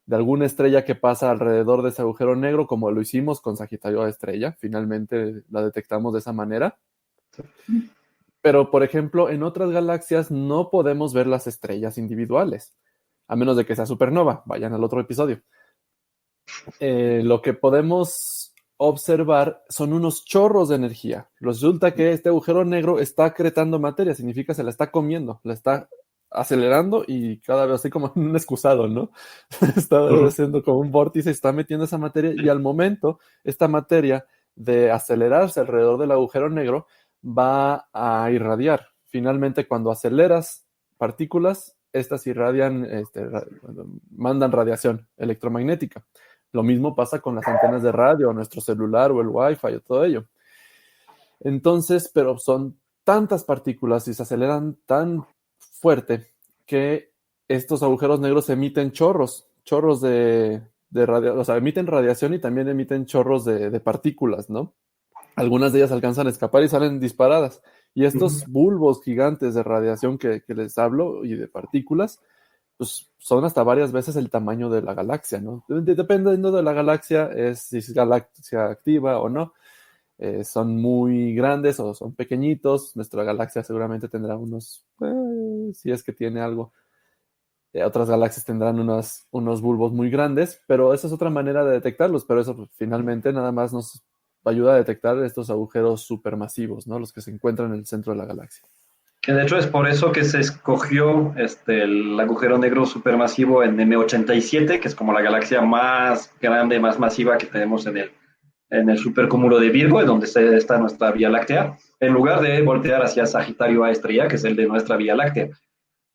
de alguna estrella que pasa alrededor de ese agujero negro, como lo hicimos con Sagitario A estrella. Finalmente la detectamos de esa manera. Pero, por ejemplo, en otras galaxias no podemos ver las estrellas individuales, a menos de que sea supernova. Vayan al otro episodio. Lo que podemos observar son unos chorros de energía. Resulta que este agujero negro está acretando materia, significa se la está comiendo, la está acelerando y cada vez así como un excusado, ¿no? Está haciendo como un vórtice, está metiendo esa materia y al momento esta materia de acelerarse alrededor del agujero negro va a irradiar. Finalmente, cuando aceleras partículas, estas irradian, mandan radiación electromagnética. Lo mismo pasa con las antenas de radio, nuestro celular o el Wi-Fi o todo ello. Entonces, pero son tantas partículas y se aceleran tan fuerte que estos agujeros negros emiten chorros de radiación, o sea, emiten radiación y también emiten chorros de partículas, ¿no? Algunas de ellas alcanzan a escapar y salen disparadas. Y estos bulbos gigantes de radiación que les hablo y de partículas, pues son hasta varias veces el tamaño de la galaxia, ¿no? Dependiendo de la galaxia, si es galaxia activa o no. Son muy grandes o son pequeñitos. Nuestra galaxia seguramente tendrá unos, si es que tiene algo. Otras galaxias tendrán unos bulbos muy grandes, pero esa es otra manera de detectarlos, pero eso pues, finalmente nada más nos ayuda a detectar estos agujeros supermasivos, ¿no? Los que se encuentran en el centro de la galaxia. Que de hecho es por eso que se escogió el agujero negro supermasivo en M87, que es como la galaxia más grande, más masiva que tenemos en el supercúmulo de Virgo, en donde está nuestra Vía Láctea, en lugar de voltear hacia Sagitario A estrella, que es el de nuestra Vía Láctea.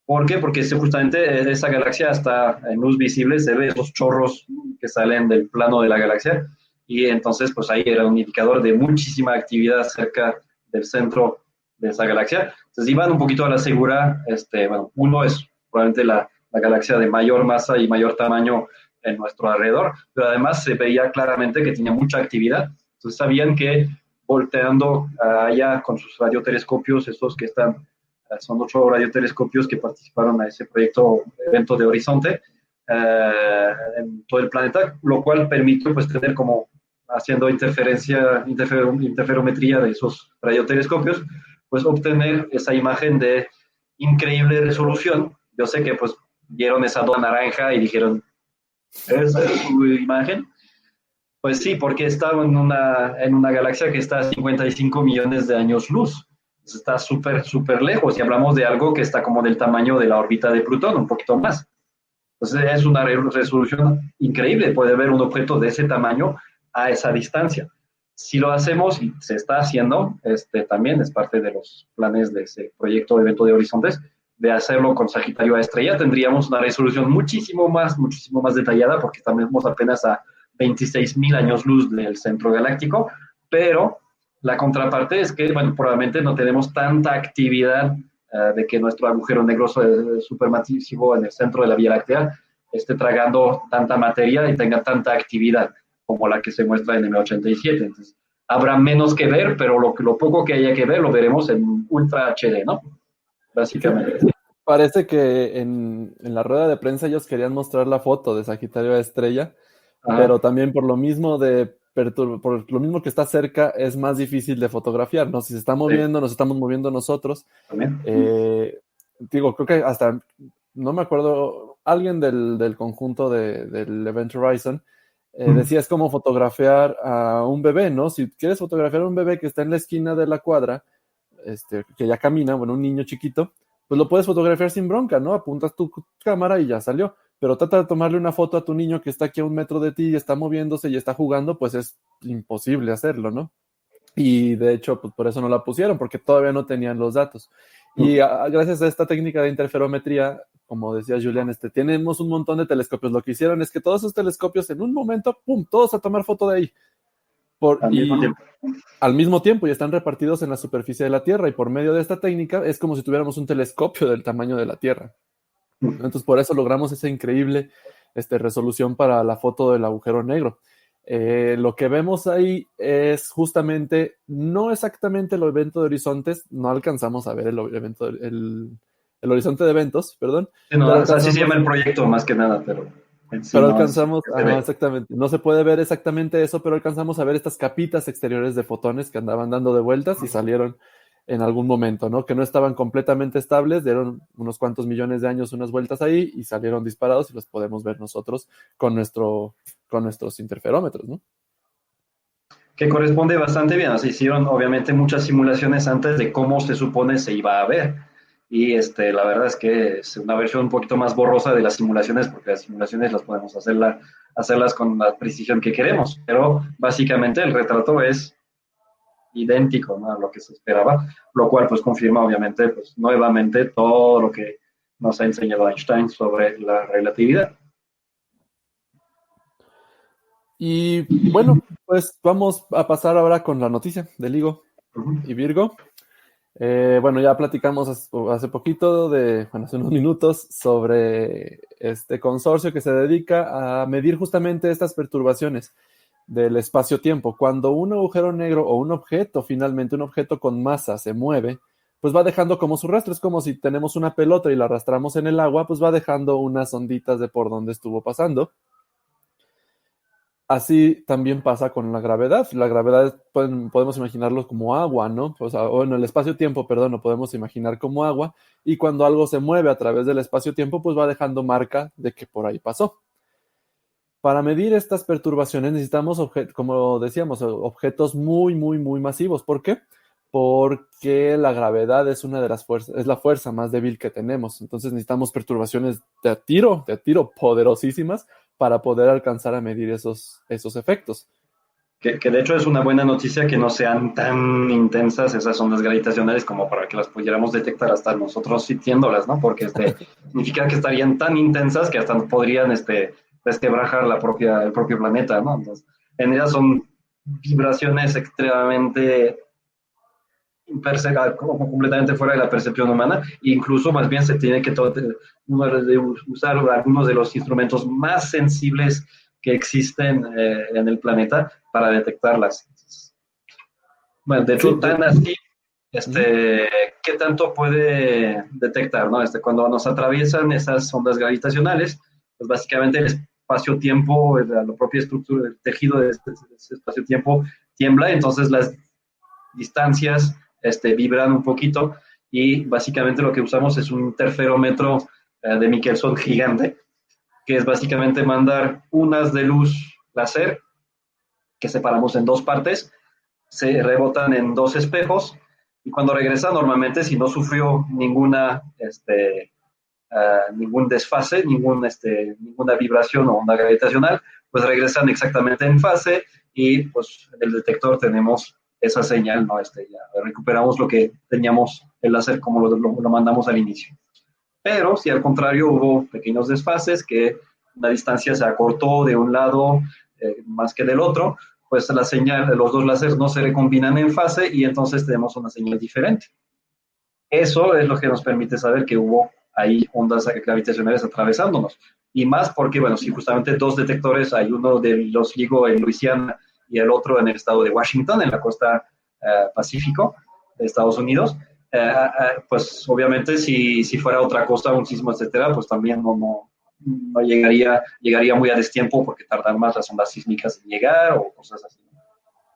¿Por qué? Porque justamente esa galaxia está en luz visible, se ve esos chorros que salen del plano de la galaxia, y entonces pues ahí era un indicador de muchísima actividad cerca del centro de esa galaxia. Entonces iban un poquito a la segura, bueno, uno es probablemente la galaxia de mayor masa y mayor tamaño en nuestro alrededor, pero además se veía claramente que tenía mucha actividad. Entonces sabían que volteando allá con sus radiotelescopios, esos que están, son 8 radiotelescopios que participaron a ese proyecto evento de Horizonte en todo el planeta, lo cual permitió pues tener como haciendo interferometría de esos radiotelescopios, pues obtener esa imagen de increíble resolución. Yo sé que pues vieron esa dona naranja y dijeron, ¿esa es su imagen? Pues sí, porque está en una galaxia que está a 55 millones de años luz. Está súper, súper lejos y hablamos de algo que está como del tamaño de la órbita de Plutón, un poquito más. Entonces es una resolución increíble poder ver un objeto de ese tamaño a esa distancia. Si lo hacemos, y se está haciendo, también es parte de los planes de ese proyecto de evento de Horizontes, de hacerlo con Sagitario A estrella, tendríamos una resolución muchísimo más detallada, porque estamos apenas a 26.000 años luz del centro galáctico, pero la contraparte es que, bueno, probablemente no tenemos tanta actividad de que nuestro agujero negro supermasivo en el centro de la Vía Láctea esté tragando tanta materia y tenga tanta actividad como la que se muestra en M87. Entonces, habrá menos que ver, pero lo poco que haya que ver lo veremos en Ultra HD, ¿no? Básicamente. Parece que en la rueda de prensa ellos querían mostrar la foto de Sagitario A estrella, pero también por lo mismo por lo mismo que está cerca, es más difícil de fotografiar, ¿no? Si se está moviendo, nos estamos moviendo nosotros. Digo, creo que hasta, no me acuerdo, alguien del conjunto del Event Horizon decía, es como fotografiar a un bebé, ¿no? Si quieres fotografiar a un bebé que está en la esquina de la cuadra, que ya camina, bueno, un niño chiquito, pues lo puedes fotografiar sin bronca, ¿no? Apuntas tu cámara y ya salió. Pero trata de tomarle una foto a tu niño que está aquí a 1 metro de ti y está moviéndose y está jugando, pues es imposible hacerlo, ¿no? Y de hecho, pues por eso no la pusieron, porque todavía no tenían los datos. Y gracias a esta técnica de interferometría, como decía Julián, tenemos un montón de telescopios. Lo que hicieron es que todos esos telescopios en un momento, ¡pum!, todos a tomar foto de ahí. Al mismo tiempo, y están repartidos en la superficie de la Tierra, y por medio de esta técnica es como si tuviéramos un telescopio del tamaño de la Tierra. Entonces, por eso logramos esa increíble resolución para la foto del agujero negro. Lo que vemos ahí es justamente, no exactamente el evento de horizontes, no alcanzamos a ver el horizonte de eventos, perdón. No, así se llama el proyecto más que nada, pero... sí Pero no es alcanzamos, que se ve. exactamente, no se puede ver exactamente eso, pero alcanzamos a ver estas capitas exteriores de fotones que andaban dando de vueltas y salieron en algún momento, ¿no? Que no estaban completamente estables, dieron unos cuantos millones de años unas vueltas ahí y salieron disparados y los podemos ver nosotros con nuestros interferómetros, ¿no? Que corresponde bastante bien. Se hicieron obviamente muchas simulaciones antes de cómo se supone se iba a ver. Y la verdad es que es una versión un poquito más borrosa de las simulaciones, porque las simulaciones las podemos hacerlas con la precisión que queremos, pero básicamente el retrato es idéntico, ¿no?, a lo que se esperaba, lo cual pues confirma obviamente pues nuevamente todo lo que nos ha enseñado Einstein sobre la relatividad. Y bueno, pues vamos a pasar ahora con la noticia de LIGO Uh-huh. y Virgo. Bueno, ya platicamos hace poquito, bueno, hace unos minutos, sobre este consorcio que se dedica a medir justamente estas perturbaciones del espacio-tiempo. Cuando un agujero negro o un objeto, finalmente un objeto con masa, se mueve, pues va dejando como su rastro. Es como si tenemos una pelota y la arrastramos en el agua, pues va dejando unas onditas de por donde estuvo pasando. Así también pasa con la gravedad. La gravedad podemos imaginarlo como agua, ¿no? O sea, o en el espacio-tiempo, perdón, lo podemos imaginar como agua. Y cuando algo se mueve a través del espacio-tiempo, pues va dejando marca de que por ahí pasó. Para medir estas perturbaciones necesitamos, como decíamos, objetos muy, muy, muy masivos. ¿Por qué? Porque la gravedad es una de las fuerzas, es la fuerza más débil que tenemos. Entonces necesitamos perturbaciones de a tiro poderosísimas para poder alcanzar a medir esos efectos. Que de hecho es una buena noticia que no sean tan intensas esas ondas gravitacionales como para que las pudiéramos detectar hasta nosotros sintiéndolas, ¿no? Porque significa que estarían tan intensas que hasta podrían resquebrajar el propio planeta, ¿no? Entonces, en ellas son vibraciones extremadamente completamente fuera de la percepción humana, e incluso más bien se tiene que usar algunos de los instrumentos más sensibles que existen en el planeta para detectarlas. Bueno, de Sí, hecho, tan así, uh-huh. ¿qué tanto puede detectar, ¿no? Cuando nos atraviesan esas ondas gravitacionales, pues básicamente el espacio-tiempo, la propia estructura, el tejido de ese espacio-tiempo tiembla, entonces las distancias vibran un poquito y básicamente lo que usamos es un interferómetro de Michelson gigante, que es básicamente mandar unas de luz láser que separamos en dos partes, se rebotan en dos espejos y cuando regresa normalmente si no sufrió ningún desfase, ninguna vibración o onda gravitacional, pues regresan exactamente en fase y pues en el detector tenemos esa señal, ¿no? Ya recuperamos lo que teníamos el láser como lo mandamos al inicio. Pero si al contrario hubo pequeños desfases, que la distancia se acortó de un lado más que del otro, pues la señal, los dos láseres no se recombinan en fase y entonces tenemos una señal diferente. Eso es lo que nos permite saber que hubo ahí ondas gravitacionales atravesándonos. Y más porque, bueno, si justamente dos detectores, hay uno de los LIGO en Luisiana y el otro en el estado de Washington, en la costa Pacífico de Estados Unidos, pues obviamente si fuera otra cosa, un sismo, etcétera, pues también no llegaría muy a destiempo porque tardan más las ondas sísmicas en llegar o cosas así.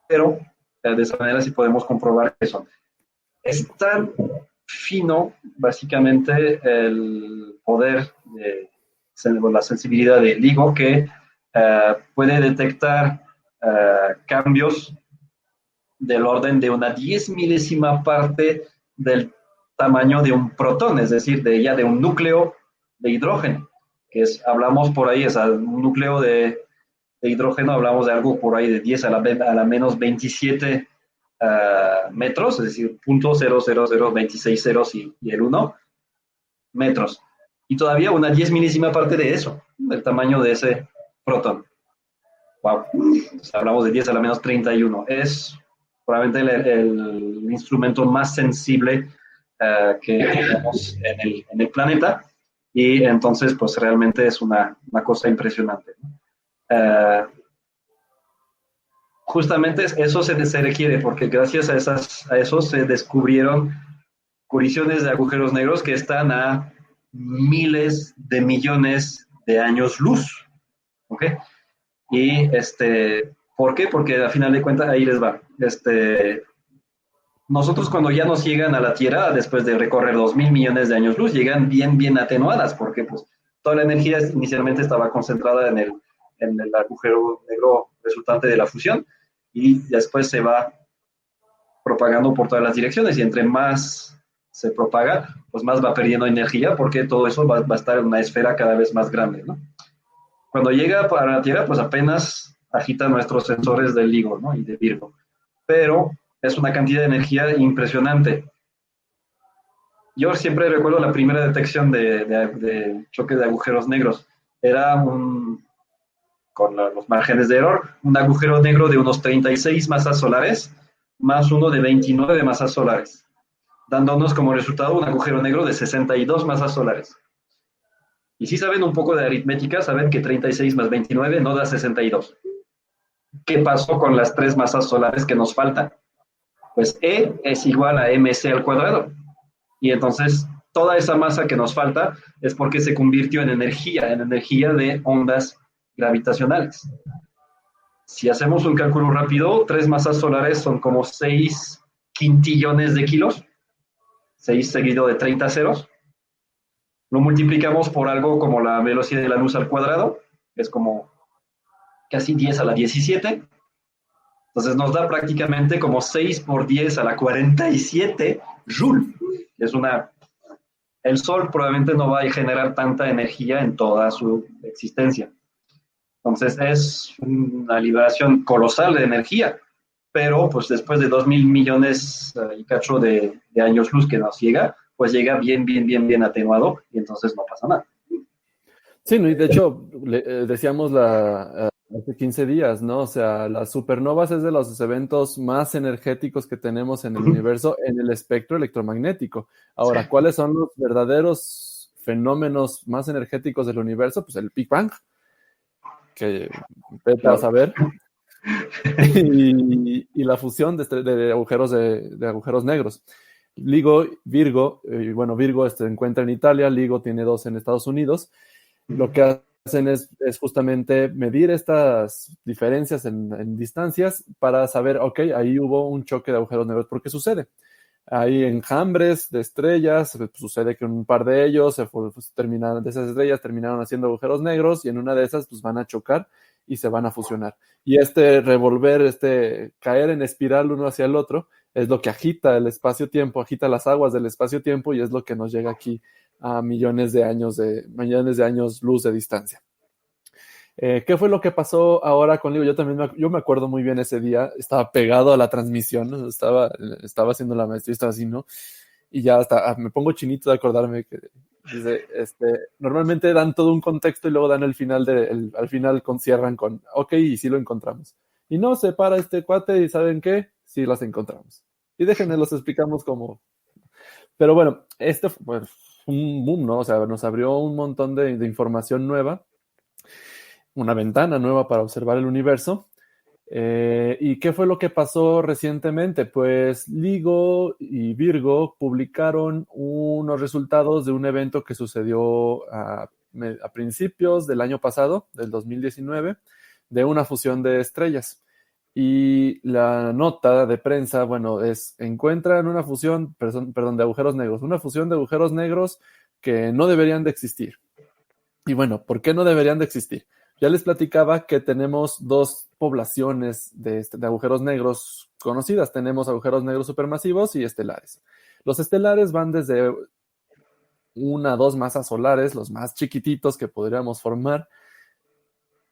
Pero de esa manera sí podemos comprobar que son. Es tan fino, básicamente, el poder de la sensibilidad de LIGO que puede detectar cambios del orden de una 10 milésima parte del tamaño de un protón, es decir, de un núcleo de hidrógeno, hablamos por ahí, un núcleo de hidrógeno, hablamos de algo por ahí de 10 a la menos 27 metros, es decir, 0.00026 ceros y el 1 metros. Y todavía una 10 milésima parte de eso, del tamaño de ese protón. Wow. Entonces, hablamos de 10 a la menos 31. Es probablemente el instrumento más sensible que tenemos en el planeta. Y entonces, pues realmente es una cosa impresionante. Justamente eso se requiere, porque gracias a eso se descubrieron colisiones de agujeros negros que están a miles de millones de años luz. ¿ok? Y ¿por qué? Porque al final de cuentas, ahí les va. Nosotros cuando ya nos llegan a la Tierra, después de recorrer 2.000 millones de años luz, llegan bien, bien atenuadas, porque pues toda la energía inicialmente estaba concentrada en el agujero negro resultante de la fusión, y después se va propagando por todas las direcciones, y entre más se propaga, pues más va perdiendo energía, porque todo eso va a estar en una esfera cada vez más grande, ¿no? Cuando llega para la Tierra, pues apenas agita nuestros sensores del LIGO, ¿no? Y de Virgo. Pero es una cantidad de energía impresionante. Yo siempre recuerdo la primera detección de choque de agujeros negros. Era con los márgenes de error, un agujero negro de unos 36 masas solares, más uno de 29 masas solares, dándonos como resultado un agujero negro de 62 masas solares. Y si saben un poco de aritmética, saben que 36 más 29 no da 62. ¿Qué pasó con las tres masas solares que nos faltan? Pues E es igual a mc al cuadrado. Y entonces toda esa masa que nos falta es porque se convirtió en energía de ondas gravitacionales. Si hacemos un cálculo rápido, tres masas solares son como 6 quintillones de kilos, 6 seguido de 30 ceros. Lo multiplicamos por algo como la velocidad de la luz al cuadrado, que es como casi 10 a la 17. Entonces nos da prácticamente como 6 por 10 a la 47 joule. Es una... El Sol probablemente no va a generar tanta energía en toda su existencia. Entonces es una liberación colosal de energía, pero pues después de 2.000 millones y cacho de años luz que nos llega, pues llega bien, bien, bien, bien atenuado, y entonces no pasa nada. Sí, ¿no? Y de hecho, decíamos hace 15 días, ¿no? O sea, las supernovas es de los eventos más energéticos que tenemos en el universo en el espectro electromagnético. Ahora, ¿cuáles son los verdaderos fenómenos más energéticos del universo? Pues el Big Bang, que vete a saber, y la fusión de agujeros negros. LIGO, Virgo, bueno, Virgo se encuentra en Italia, LIGO tiene 2 en Estados Unidos. Lo que hacen es justamente medir estas diferencias en distancias para saber, ok, ahí hubo un choque de agujeros negros. ¿Por qué sucede? Hay enjambres de estrellas, sucede que un par de ellos de esas estrellas terminaron haciendo agujeros negros, y en una de esas pues van a chocar y se van a fusionar. Y caer en espiral uno hacia el otro, es lo que agita el espacio-tiempo, agita las aguas del espacio-tiempo, y es lo que nos llega aquí a millones de años luz de distancia. ¿Qué fue lo que pasó ahora con LIGO? Yo me acuerdo muy bien ese día, estaba pegado a la transmisión, ¿no? estaba haciendo la maestría, estaba así, ¿no? Y ya hasta me pongo chinito de acordarme que dice, normalmente dan todo un contexto y luego dan al final cierran con, ok, y sí lo encontramos. Y no, se para este cuate y ¿saben qué? Sí las encontramos. Y déjenme los explicamos cómo. Pero bueno, fue un boom, ¿no? O sea, nos abrió un montón de información nueva, una ventana nueva para observar el universo. ¿Y qué fue lo que pasó recientemente? Pues LIGO y Virgo publicaron unos resultados de un evento que sucedió a principios del año pasado, del 2019, de una fusión de estrellas. Y la nota de prensa, bueno, encuentran una fusión, perdón, de agujeros negros, una fusión de agujeros negros que no deberían de existir. Y bueno, ¿por qué no deberían de existir? Ya les platicaba que tenemos 2 poblaciones de agujeros negros conocidas. Tenemos agujeros negros supermasivos y estelares. Los estelares van desde 1 a 2 masas solares, los más chiquititos que podríamos formar.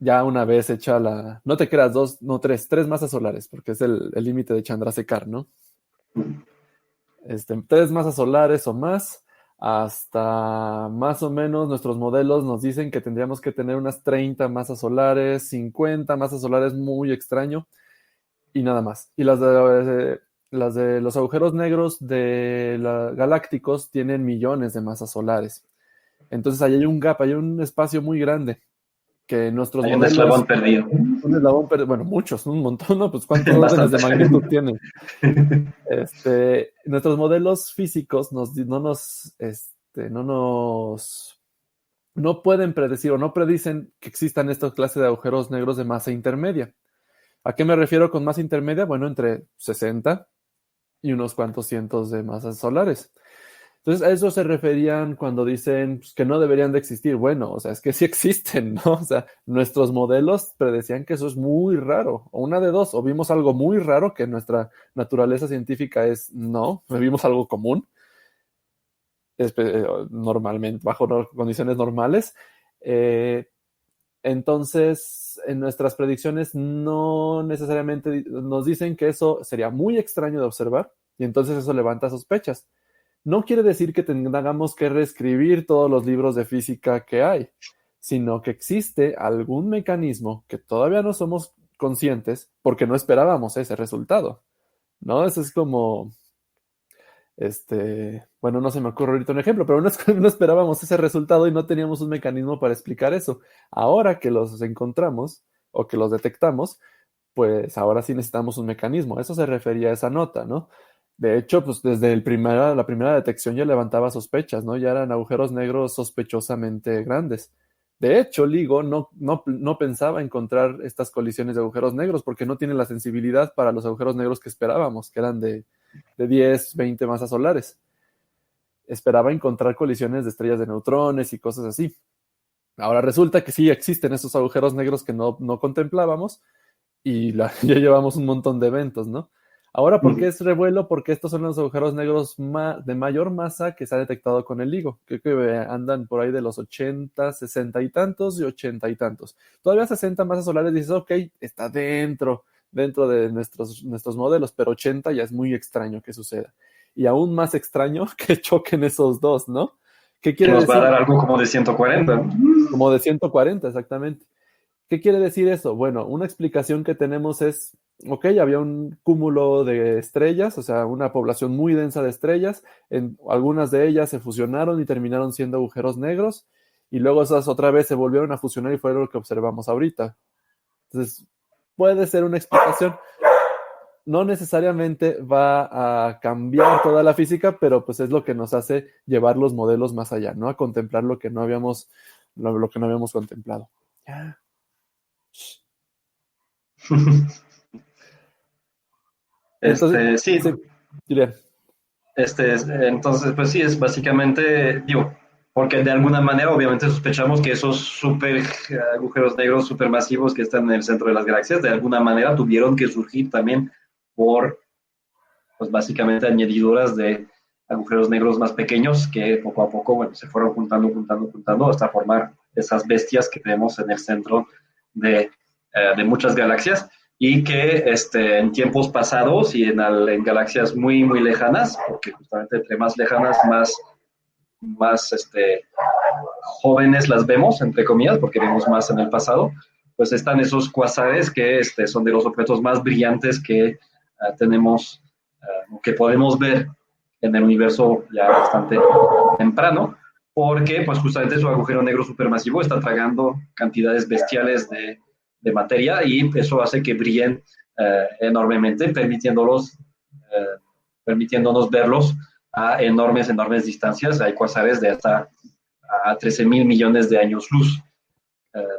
Ya una vez hecha no te creas 2, no 3 masas solares, porque es el límite de Chandrasekhar, ¿no? 3 masas solares o más, hasta más o menos nuestros modelos nos dicen que tendríamos que tener unas 30 masas solares, 50 masas solares, muy extraño, y nada más. Y las de los agujeros negros galácticos tienen millones de masas solares. Entonces ahí hay un gap, hay un espacio muy grande que nuestros hay modelos... un eslabón perdido. Un eslabón perdido, bueno, muchos, un montón, ¿no? Pues ¿cuántos órdenes de magnitud tienen? Nuestros modelos físicos no nos no pueden predecir o no predicen que existan estas clases de agujeros negros de masa intermedia. ¿A qué me refiero con masa intermedia? Bueno, entre 60 y unos cuantos cientos de masas solares. Entonces, a eso se referían cuando dicen pues, que no deberían de existir. Bueno, o sea, es que sí existen, ¿no? O sea, nuestros modelos predecían que eso es muy raro. O una de dos, o vimos algo muy raro que nuestra naturaleza científica es no, vimos algo común, normalmente, bajo condiciones normales. Eh, entonces, en nuestras predicciones no necesariamente nos dicen que eso sería muy extraño de observar y entonces eso levanta sospechas. No quiere decir que tengamos que reescribir todos los libros de física que hay, sino que existe algún mecanismo que todavía no somos conscientes porque no esperábamos ese resultado, ¿no? Eso es como, bueno, no se me ocurre ahorita un ejemplo, pero no esperábamos ese resultado y no teníamos un mecanismo para explicar eso. Ahora que los encontramos o que los detectamos, pues ahora sí necesitamos un mecanismo. Eso se refería a esa nota, ¿no? De hecho, pues desde la primera detección ya levantaba sospechas, ¿no? Ya eran agujeros negros sospechosamente grandes. De hecho, LIGO no pensaba encontrar estas colisiones de agujeros negros porque no tiene la sensibilidad para los agujeros negros que esperábamos, que eran de 10, 20 masas solares. Esperaba encontrar colisiones de estrellas de neutrones y cosas así. Ahora resulta que sí existen esos agujeros negros que no contemplábamos y ya llevamos un montón de eventos, ¿no? Ahora, ¿por qué es revuelo? Porque estos son los agujeros negros de mayor masa que se ha detectado con el LIGO. Creo que andan por ahí de los 80, 60 y tantos y 80 y tantos. Todavía 60 masas solares dices, ok, está dentro de nuestros modelos, pero 80 ya es muy extraño que suceda. Y aún más extraño que choquen esos dos, ¿no? ¿Qué Que quiere nos va a decir? dar algo como de 140, ¿no? Como de 140, exactamente. ¿Qué quiere decir eso? Bueno, una explicación que tenemos es, ok, había un cúmulo de estrellas, o sea, una población muy densa de estrellas, algunas de ellas se fusionaron y terminaron siendo agujeros negros, y luego esas otra vez se volvieron a fusionar y fue lo que observamos ahorita. Entonces, puede ser una explicación. No necesariamente va a cambiar toda la física, pero pues es lo que nos hace llevar los modelos más allá, ¿no? A contemplar lo que no habíamos, lo que no habíamos contemplado. Ya. Entonces, Sí, sí, Julián. entonces, pues sí, es básicamente, digo, porque de alguna manera obviamente sospechamos que esos super agujeros negros supermasivos que están en el centro de las galaxias, de alguna manera tuvieron que surgir también por, pues básicamente añadiduras de agujeros negros más pequeños que poco a poco, bueno, se fueron juntando hasta formar esas bestias que vemos en el centro de muchas galaxias y que en tiempos pasados y en galaxias muy, muy lejanas, porque justamente entre más lejanas, más jóvenes las vemos, entre comillas, porque vemos más en el pasado, pues están esos cuasares que son de los objetos más brillantes que tenemos, que podemos ver en el universo ya bastante temprano, porque pues justamente su agujero negro supermasivo está tragando cantidades bestiales de materia y eso hace que brillen enormemente, permitiéndonos verlos a enormes, enormes distancias. Hay cuasares de hasta a 13 mil millones de años luz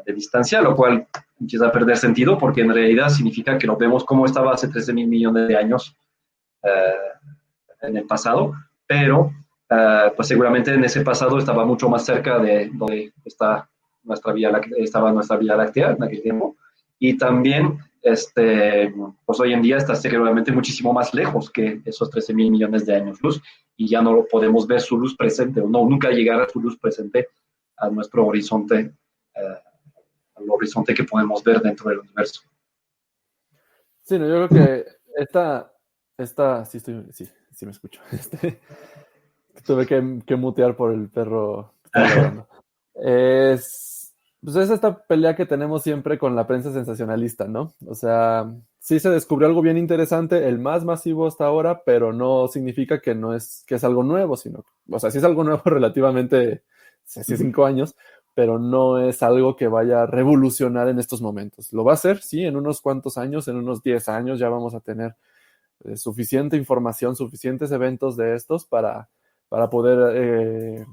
de distancia, lo cual empieza a perder sentido porque en realidad significa que lo vemos como estaba hace 13 mil millones de años en el pasado, pero pues seguramente en ese pasado estaba mucho más cerca de donde estaba nuestra Vía Láctea en aquel tiempo, y también pues hoy en día está seguramente muchísimo más lejos que esos 13 mil millones de años luz, y ya no lo podemos ver su luz presente, o no, nunca llegará su luz presente a nuestro horizonte, al horizonte que podemos ver dentro del universo. Sí, no, yo creo que sí, sí me escucho. Tuve que mutear por el perro que estaba ladrando. Pues es esta pelea que tenemos siempre con la prensa sensacionalista, ¿no? O sea, sí se descubrió algo bien interesante, el más masivo hasta ahora, pero no significa que que es algo nuevo, sino, o sea, sí es algo nuevo relativamente, hace 5 años, pero no es algo que vaya a revolucionar en estos momentos. Lo va a hacer, sí, en unos cuantos años, en unos 10 años ya vamos a tener suficiente información, suficientes eventos de estos para poder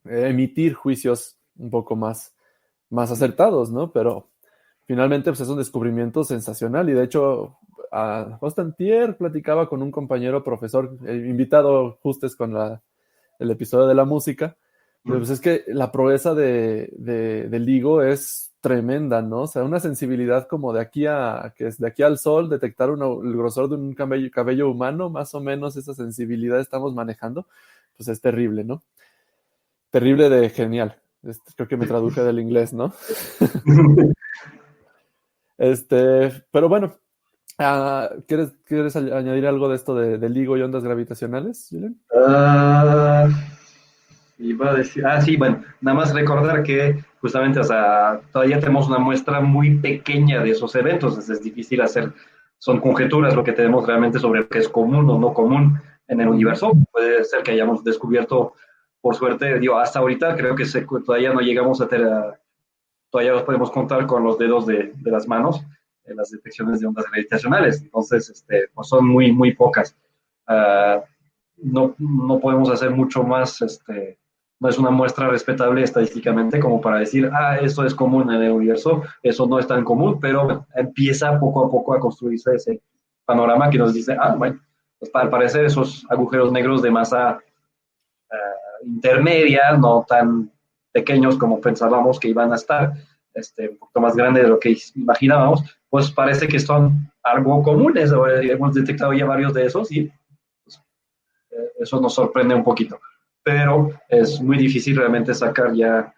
emitir juicios un poco más acertados, ¿no? Pero finalmente pues, es un descubrimiento sensacional y de hecho Hostantier platicaba con un compañero profesor, invitado justo es con el episodio de la música, pero pues es que la proeza de LIGO es tremenda, ¿no? O sea, una sensibilidad como que es de aquí al sol, detectar el grosor de un cabello humano, más o menos esa sensibilidad estamos manejando, pues es terrible, ¿no? Terrible de genial. Creo que me traduje del inglés, ¿no? Pero bueno, ¿quieres añadir algo de esto de LIGO y ondas gravitacionales, Julián? Iba a decir, sí, bueno, nada más recordar que justamente, o sea, todavía tenemos una muestra muy pequeña de esos eventos, es difícil hacer, son conjeturas lo que tenemos realmente sobre lo que es común o no común en el universo. Puede ser que hayamos descubierto, por suerte, digo, hasta ahorita creo que todavía no llegamos a tener, todavía los podemos contar con los dedos de las manos, las detecciones de ondas gravitacionales, entonces, pues son muy, muy pocas. No podemos hacer mucho más, no es una muestra respetable estadísticamente como para decir, esto es común en el universo, eso no es tan común, pero empieza poco a poco a construirse ese panorama que nos dice, bueno, pues al parecer esos agujeros negros de masa intermedia, no tan pequeños como pensábamos que iban a estar, un poquito más grandes de lo que imaginábamos, pues parece que son algo comunes, hemos detectado ya varios de esos y eso nos sorprende un poquito, pero es muy difícil realmente sacar ya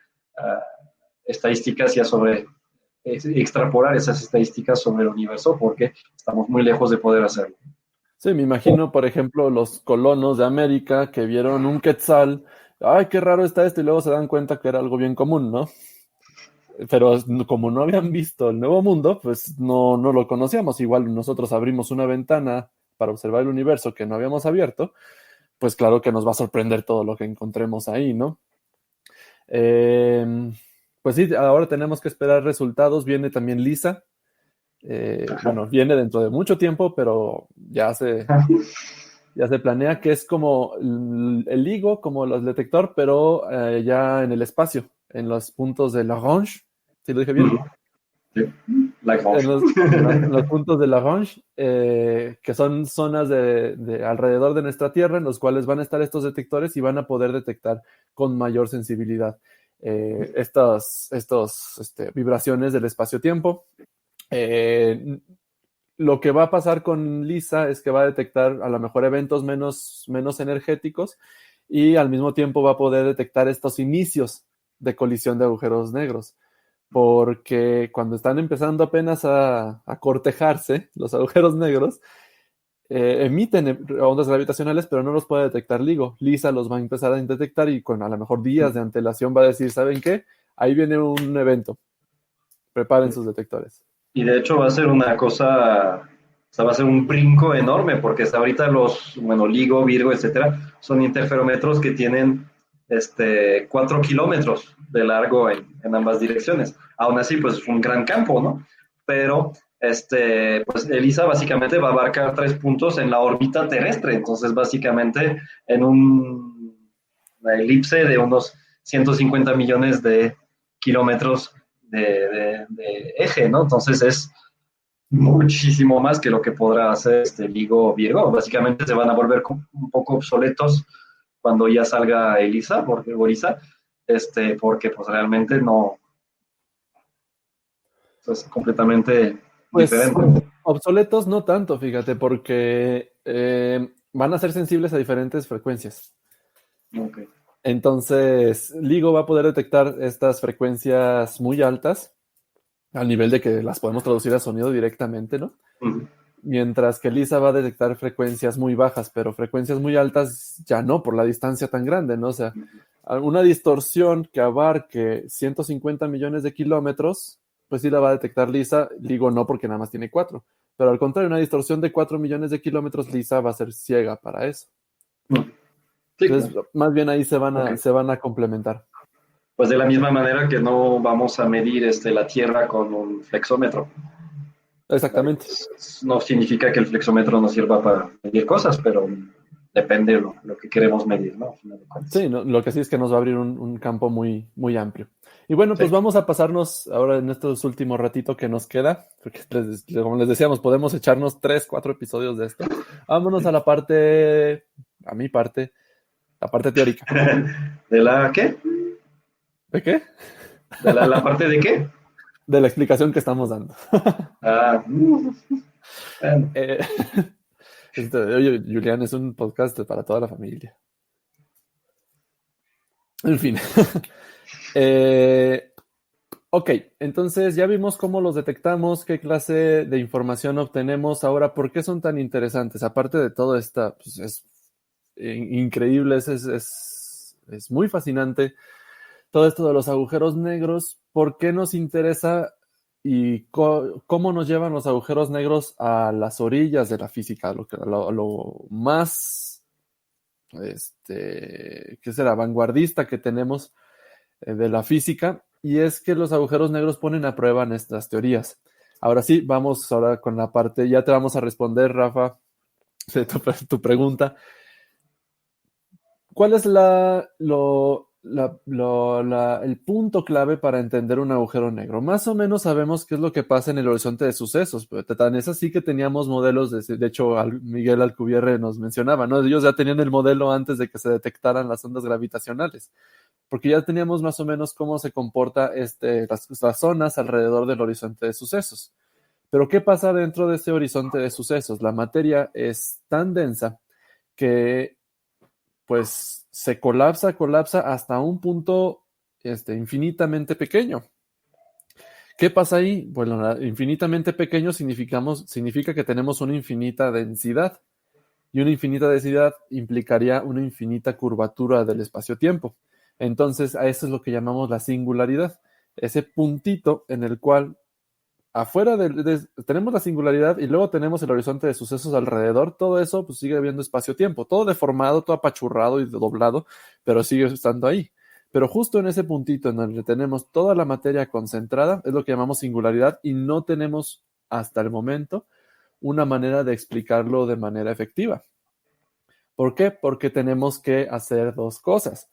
estadísticas ya sobre, extrapolar esas estadísticas sobre el universo porque estamos muy lejos de poder hacerlo. Sí, me imagino, por ejemplo, los colonos de América que vieron un quetzal, ¡ay, qué raro está esto! Y luego se dan cuenta que era algo bien común, ¿no? Pero como no habían visto el Nuevo Mundo, pues no lo conocíamos. Igual nosotros abrimos una ventana para observar el universo que no habíamos abierto, pues claro que nos va a sorprender todo lo que encontremos ahí, ¿no? Pues sí, ahora tenemos que esperar resultados. Viene también LISA. Bueno, viene dentro de mucho tiempo, pero ya se planea que es como el LIGO, como el detector, pero ya en el espacio, en los puntos de Lagrange. ¿Sí lo dije bien? Sí. En los puntos de Lagrange, que son zonas de alrededor de nuestra Tierra, en los cuales van a estar estos detectores y van a poder detectar con mayor sensibilidad estas vibraciones del espacio-tiempo. Lo que va a pasar con LISA es que va a detectar a lo mejor eventos menos energéticos y al mismo tiempo va a poder detectar estos inicios de colisión de agujeros negros. Porque cuando están empezando apenas a cortejarse, los agujeros negros emiten ondas gravitacionales, pero no los puede detectar LIGO. LISA los va a empezar a detectar y con a lo mejor días de antelación va a decir, ¿saben qué? Ahí viene un evento. Preparen sus detectores. Y de hecho va a ser una cosa, o sea, va a ser un brinco enorme, porque hasta ahorita LIGO, Virgo, etcétera, son interferómetros que tienen 4 kilómetros de largo en ambas direcciones. Aún así, pues es un gran campo, ¿no? Pero pues ELISA básicamente va a abarcar 3 puntos en la órbita terrestre, entonces básicamente en una elipse de unos 150 millones de kilómetros de eje, ¿no? Entonces es muchísimo más que lo que podrá hacer LIGO o Virgo. Básicamente se van a volver un poco obsoletos cuando ya salga ELISA, porque pues realmente no, es completamente Pues diferente. obsoletos no tanto, fíjate, porque van a ser sensibles a diferentes frecuencias. Okay. Entonces, LIGO va a poder detectar estas frecuencias muy altas, al nivel de que las podemos traducir a sonido directamente, ¿no? Uh-huh. Mientras que LISA va a detectar frecuencias muy bajas, pero frecuencias muy altas ya no, por la distancia tan grande, ¿no? O sea, una distorsión que abarque 150 millones de kilómetros, pues sí la va a detectar LISA, LIGO no, porque nada más tiene 4. Pero al contrario, una distorsión de 4 millones de kilómetros, LISA va a ser ciega para eso. Sí, Entonces, claro. más bien ahí se van Okay. a complementar. Pues de la misma manera que no vamos a medir la Tierra con un flexómetro. Exactamente. No significa que el flexómetro no sirva para medir cosas, pero depende de lo que queremos medir, ¿no? Al final de cuentas. Sí, no, lo que sí es que nos va a abrir un campo muy, muy amplio. Y bueno, pues Sí. vamos a pasarnos ahora en estos últimos ratitos que nos queda, porque como les decíamos, podemos echarnos 3, 4 episodios de esto. Vámonos a la parte, a mi parte, la parte teórica. ¿De la qué? ¿De qué? ¿De la parte de qué? De la explicación que estamos dando. Ah, bueno. Eh, oye, Julián, es un podcast para toda la familia. En fin. Eh, ok, entonces ya vimos cómo los detectamos, qué clase de información obtenemos. Ahora, ¿por qué son tan interesantes? Aparte de todo esto, pues es increíble, es muy fascinante todo esto de los agujeros negros. ¿Por qué nos interesa y cómo nos llevan los agujeros negros a las orillas de la física? Lo más, ¿qué será? Vanguardista que tenemos de la física, y es que los agujeros negros ponen a prueba nuestras teorías. Ahora sí, vamos ahora con la parte, ya te vamos a responder, Rafa, de tu pregunta. ¿Cuál es el punto clave para entender un agujero negro? Más o menos sabemos qué es lo que pasa en el horizonte de sucesos, pero tan es así que teníamos modelos, de hecho Miguel Alcubierre nos mencionaba, ¿no? Ellos ya tenían el modelo antes de que se detectaran las ondas gravitacionales, porque ya teníamos más o menos cómo se comporta las zonas alrededor del horizonte de sucesos. Pero ¿qué pasa dentro de ese horizonte de sucesos? La materia es tan densa que pues se colapsa hasta un punto infinitamente pequeño. ¿Qué pasa ahí? Bueno, infinitamente pequeño significa que tenemos una infinita densidad. Y una infinita densidad implicaría una infinita curvatura del espacio-tiempo. Entonces, a eso es lo que llamamos la singularidad. Ese puntito en el cual afuera tenemos la singularidad y luego tenemos el horizonte de sucesos alrededor. Todo eso pues sigue habiendo espacio-tiempo. Todo deformado, todo apachurrado y doblado, pero sigue estando ahí. Pero justo en ese puntito en donde tenemos toda la materia concentrada, es lo que llamamos singularidad y no tenemos hasta el momento una manera de explicarlo de manera efectiva. ¿Por qué? Porque tenemos que hacer dos cosas.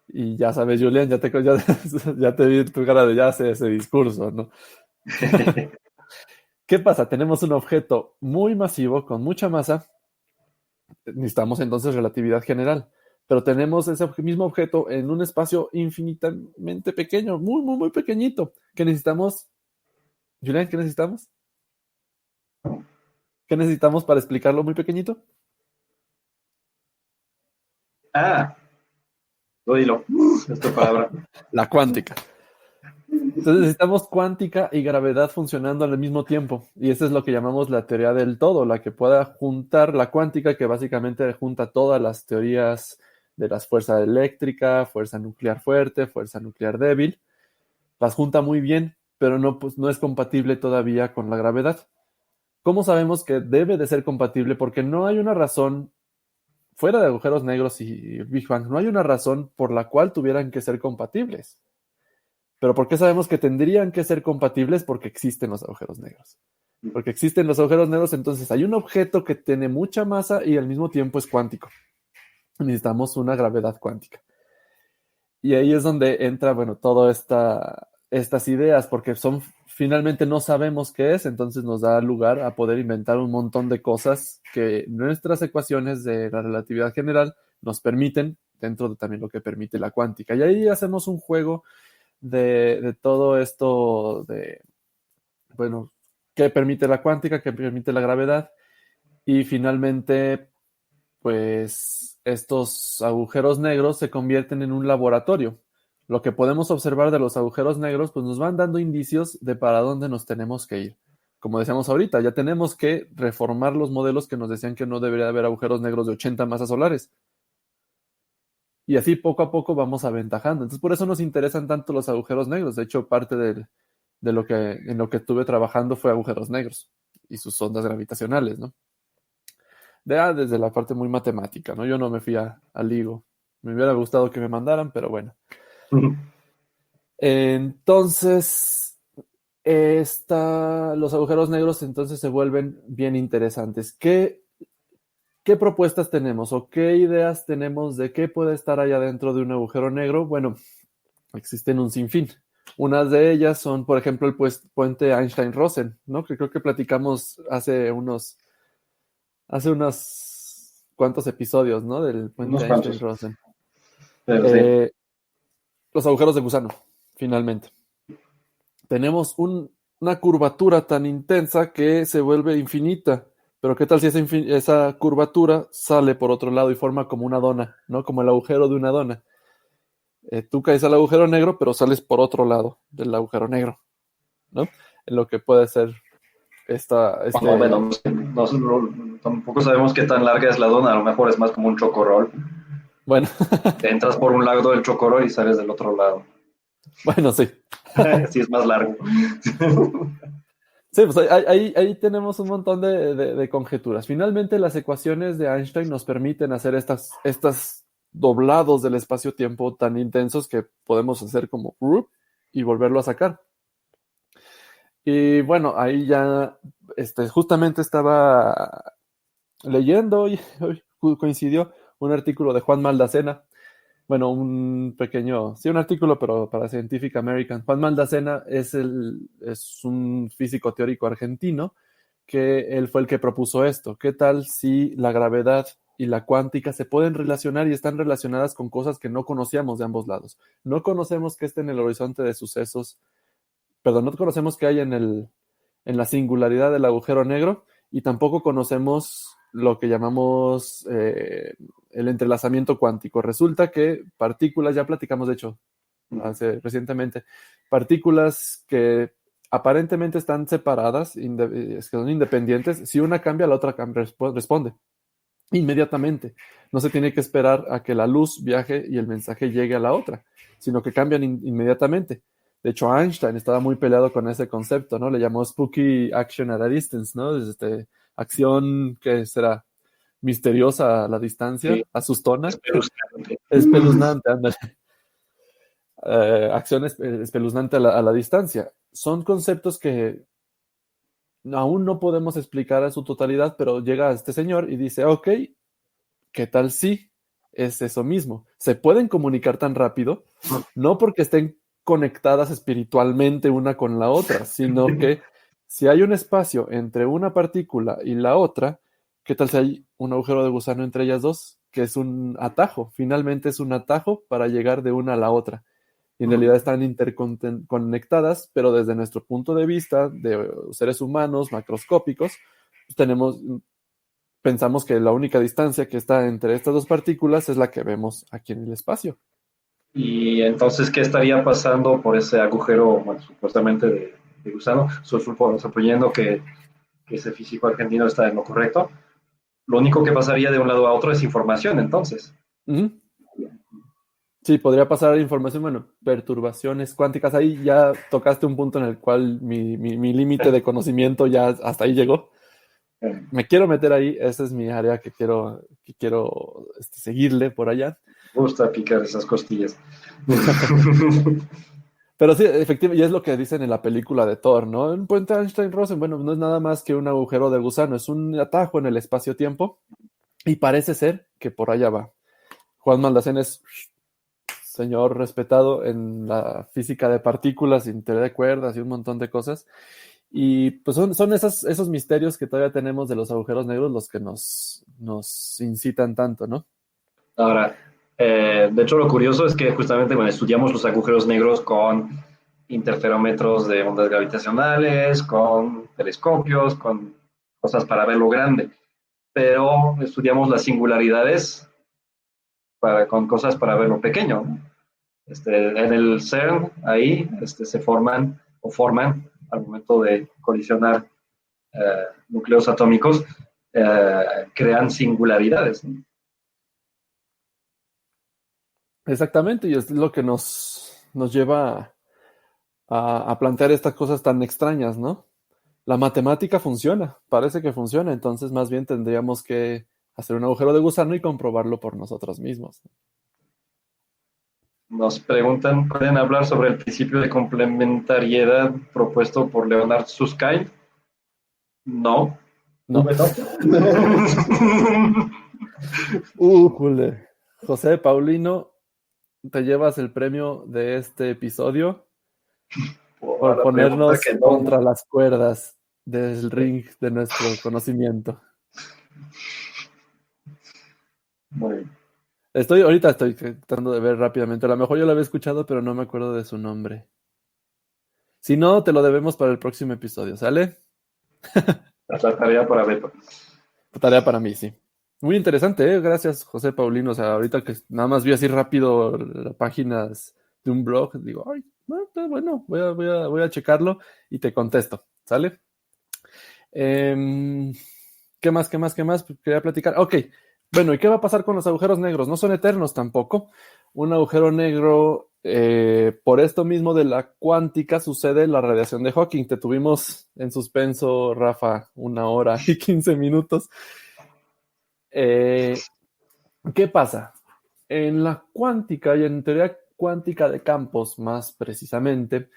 Y ya sabes, Julián, ya te vi tu cara de ya hacer ese discurso, ¿no? ¿Qué pasa? Tenemos un objeto muy masivo, con mucha masa, necesitamos entonces relatividad general, pero tenemos ese mismo objeto en un espacio infinitamente pequeño, muy, muy, muy pequeñito. ¿Qué necesitamos? Julián, ¿qué necesitamos? ¿Qué necesitamos para explicarlo muy pequeñito? Ah, lo dilo. Esta palabra. La cuántica. Entonces necesitamos cuántica y gravedad funcionando al mismo tiempo. Y eso es lo que llamamos la teoría del todo, la que pueda juntar la cuántica, que básicamente junta todas las teorías de las fuerzas eléctrica, fuerza nuclear fuerte, fuerza nuclear débil. Las junta muy bien, pero no, pues, no es compatible todavía con la gravedad. ¿Cómo sabemos que debe de ser compatible? Porque no hay una razón, fuera de agujeros negros y Big Bang, no hay una razón por la cual tuvieran que ser compatibles. Pero ¿por qué sabemos que tendrían que ser compatibles? Porque existen los agujeros negros. Porque existen los agujeros negros, entonces hay un objeto que tiene mucha masa y al mismo tiempo es cuántico. Necesitamos una gravedad cuántica. Y ahí es donde entra, bueno, todas estas ideas, porque finalmente no sabemos qué es, entonces nos da lugar a poder inventar un montón de cosas que nuestras ecuaciones de la relatividad general nos permiten, dentro de también lo que permite la cuántica. Y ahí hacemos un juego de todo esto bueno, qué permite la cuántica, qué permite la gravedad, y finalmente, pues estos agujeros negros se convierten en un laboratorio. Lo que podemos observar de los agujeros negros, pues nos van dando indicios de para dónde nos tenemos que ir. Como decíamos ahorita, ya tenemos que reformar los modelos que nos decían que no debería haber agujeros negros de 80 masas solares. Y así poco a poco vamos aventajando. Entonces, por eso nos interesan tanto los agujeros negros. De hecho, parte de en lo que estuve trabajando fue agujeros negros y sus ondas gravitacionales, ¿no? Desde la parte muy matemática, ¿no? Yo no me fui al LIGO. Me hubiera gustado que me mandaran, pero bueno. Entonces, los agujeros negros entonces se vuelven bien interesantes. ¿qué propuestas tenemos o qué ideas tenemos de qué puede estar allá dentro de un agujero negro? Bueno, existen un sinfín. Unas de ellas son, por ejemplo, el puente Einstein-Rosen, ¿no? Que creo que platicamos hace unos cuantos episodios, ¿no? Del puente Unos cuantos, Einstein-Rosen. pero sí. Eh, los agujeros de gusano, finalmente. Tenemos una curvatura tan intensa que se vuelve infinita. Pero ¿qué tal si esa curvatura sale por otro lado y forma como una dona, ¿no? Como el agujero de una dona. Tú caes al agujero negro, pero sales por otro lado del agujero negro, ¿no? En lo que puede ser Bueno, no sé, tampoco sabemos qué tan larga es la dona, a lo mejor es más como un chocorrol. Bueno, Entras por un lado del chocorrol y sales del otro lado. bueno, sí. Sí, es más largo. Sí, pues ahí tenemos un montón de conjeturas. Finalmente, las ecuaciones de Einstein nos permiten hacer estas doblados del espacio-tiempo tan intensos que podemos hacer como y volverlo a sacar. Y bueno, ahí ya justamente estaba leyendo y hoy coincidió un artículo de Juan Maldacena. Bueno, un artículo, pero para Scientific American. Juan Maldacena es un físico teórico argentino que él fue el que propuso esto. ¿Qué tal si la gravedad y la cuántica se pueden relacionar y están relacionadas con cosas que no conocíamos de ambos lados? No conocemos qué está en el horizonte de sucesos, perdón, no conocemos qué hay en la singularidad del agujero negro y tampoco conocemos lo que llamamos el entrelazamiento cuántico. Resulta que partículas, ya platicamos de hecho recientemente, partículas que aparentemente están separadas, que son independientes, si una cambia, la otra responde inmediatamente. No se tiene que esperar a que la luz viaje y el mensaje llegue a la otra, sino que cambian inmediatamente. De hecho, Einstein estaba muy peleado con ese concepto, ¿no? Le llamó spooky action at a distance, ¿no? Acción que será misteriosa a la distancia, Sí, asustona, espeluznante. espeluznante, ándale. Acción espeluznante a la distancia. Son conceptos que aún no podemos explicar a su totalidad, pero llega este señor y dice, ok, ¿qué tal si es eso mismo? ¿Se pueden comunicar tan rápido? No porque estén conectadas espiritualmente una con la otra, sino que si hay un espacio entre una partícula y la otra, ¿qué tal si hay un agujero de gusano entre ellas dos? Que es un atajo, finalmente es un atajo para llegar de una a la otra. Y en realidad están interconectadas, pero desde nuestro punto de vista de seres humanos macroscópicos, pensamos que la única distancia que está entre estas dos partículas es la que vemos aquí en el espacio. Y entonces, ¿qué estaría pasando por ese agujero, bueno, supuestamente de gusano? Suponiendo que ese físico argentino está en lo correcto. Lo único que pasaría de un lado a otro es información, entonces. Ujú. Sí, podría pasar información, bueno, perturbaciones cuánticas. Ahí ya tocaste un punto en el cual mi límite de conocimiento ya hasta ahí llegó. Me quiero meter ahí, esa es mi área que quiero seguirle por allá. Gusta picar esas costillas. Pero sí, efectivamente, y es lo que dicen en la película de Thor, ¿no? Un puente Einstein-Rosen, bueno, no es nada más que un agujero de gusano, es un atajo en el espacio-tiempo y parece ser que por allá va. Juan Maldacén es señor respetado en la física de partículas, sin teoría de cuerdas y un montón de cosas. Y pues son esos misterios que todavía tenemos de los agujeros negros los que nos incitan tanto, ¿no? Ahora, de hecho, lo curioso es que justamente cuando estudiamos los agujeros negros con interferómetros de ondas gravitacionales, con telescopios, con cosas para ver lo grande, pero estudiamos las singularidades con cosas para ver lo pequeño, ¿no? En el CERN, ahí se forman o forman al momento de colisionar núcleos atómicos, crean singularidades, ¿no? Exactamente, y es lo que nos lleva a plantear estas cosas tan extrañas, ¿no? La matemática funciona, parece que funciona, entonces más bien tendríamos que hacer un agujero de gusano y comprobarlo por nosotros mismos. Nos preguntan, ¿pueden hablar sobre el principio de complementariedad propuesto por Leonard Susskind? No. No. Jule. José Paulino, te llevas el premio de este episodio por La pregunta ponernos que no. contra las cuerdas del ring de nuestro conocimiento. Muy bien. Ahorita estoy tratando de ver rápidamente. A lo mejor yo lo había escuchado, pero no me acuerdo de su nombre. Si no, te lo debemos para el próximo episodio, ¿sale? La tarea para Beto. Tarea para mí, sí. Muy interesante, ¿eh? Gracias, José Paulino. O sea, ahorita que nada más vi así rápido las páginas de un blog, digo, ay, no, está bueno, voy a checarlo y te contesto, ¿sale? ¿Qué más? Pues quería platicar. Ok, bueno, ¿y qué va a pasar con los agujeros negros? No son eternos tampoco. Un agujero negro, por esto mismo de la cuántica, sucede la radiación de Hawking. Te tuvimos en suspenso, Rafa, 1 hora y 15 minutos. ¿Qué pasa? En la cuántica y en teoría cuántica de campos, más precisamente,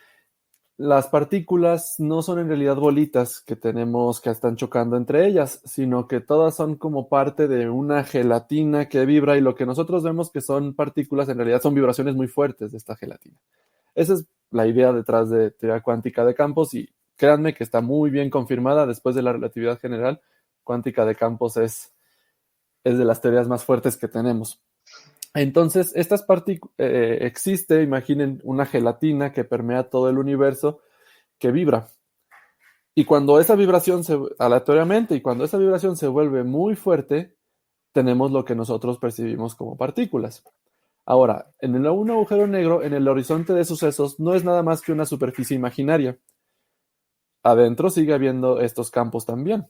las partículas no son en realidad bolitas que tenemos que están chocando entre ellas, sino que todas son como parte de una gelatina que vibra y lo que nosotros vemos que son partículas en realidad son vibraciones muy fuertes de esta gelatina. Esa es la idea detrás de teoría cuántica de campos y créanme que está muy bien confirmada después de la relatividad general. Cuántica de campos es de las teorías más fuertes que tenemos. Entonces, estas partículas existe, imaginen una gelatina que permea todo el universo que vibra. Y cuando esa vibración aleatoriamente, y cuando esa vibración se vuelve muy fuerte, tenemos lo que nosotros percibimos como partículas. Ahora, un agujero negro, en el horizonte de sucesos, no es nada más que una superficie imaginaria. Adentro sigue habiendo estos campos también.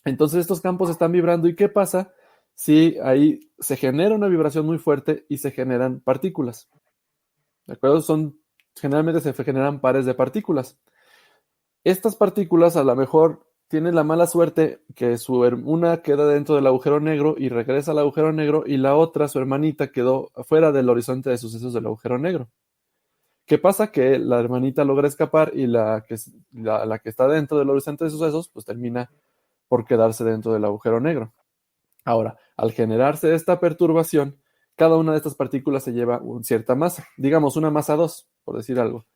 Entonces, estos campos están vibrando. ¿Y qué pasa si ahí se genera una vibración muy fuerte y se generan partículas? ¿De acuerdo? Generalmente se generan pares de partículas. Estas partículas a lo mejor tienen la mala suerte que una queda dentro del agujero negro y regresa al agujero negro y la otra, su hermanita, quedó fuera del horizonte de sucesos del agujero negro. ¿Qué pasa? Que la hermanita logra escapar y la que está dentro del horizonte de sucesos pues termina por quedarse dentro del agujero negro. Ahora, al generarse esta perturbación, cada una de estas partículas se lleva una cierta masa, digamos una masa 2, por decir algo.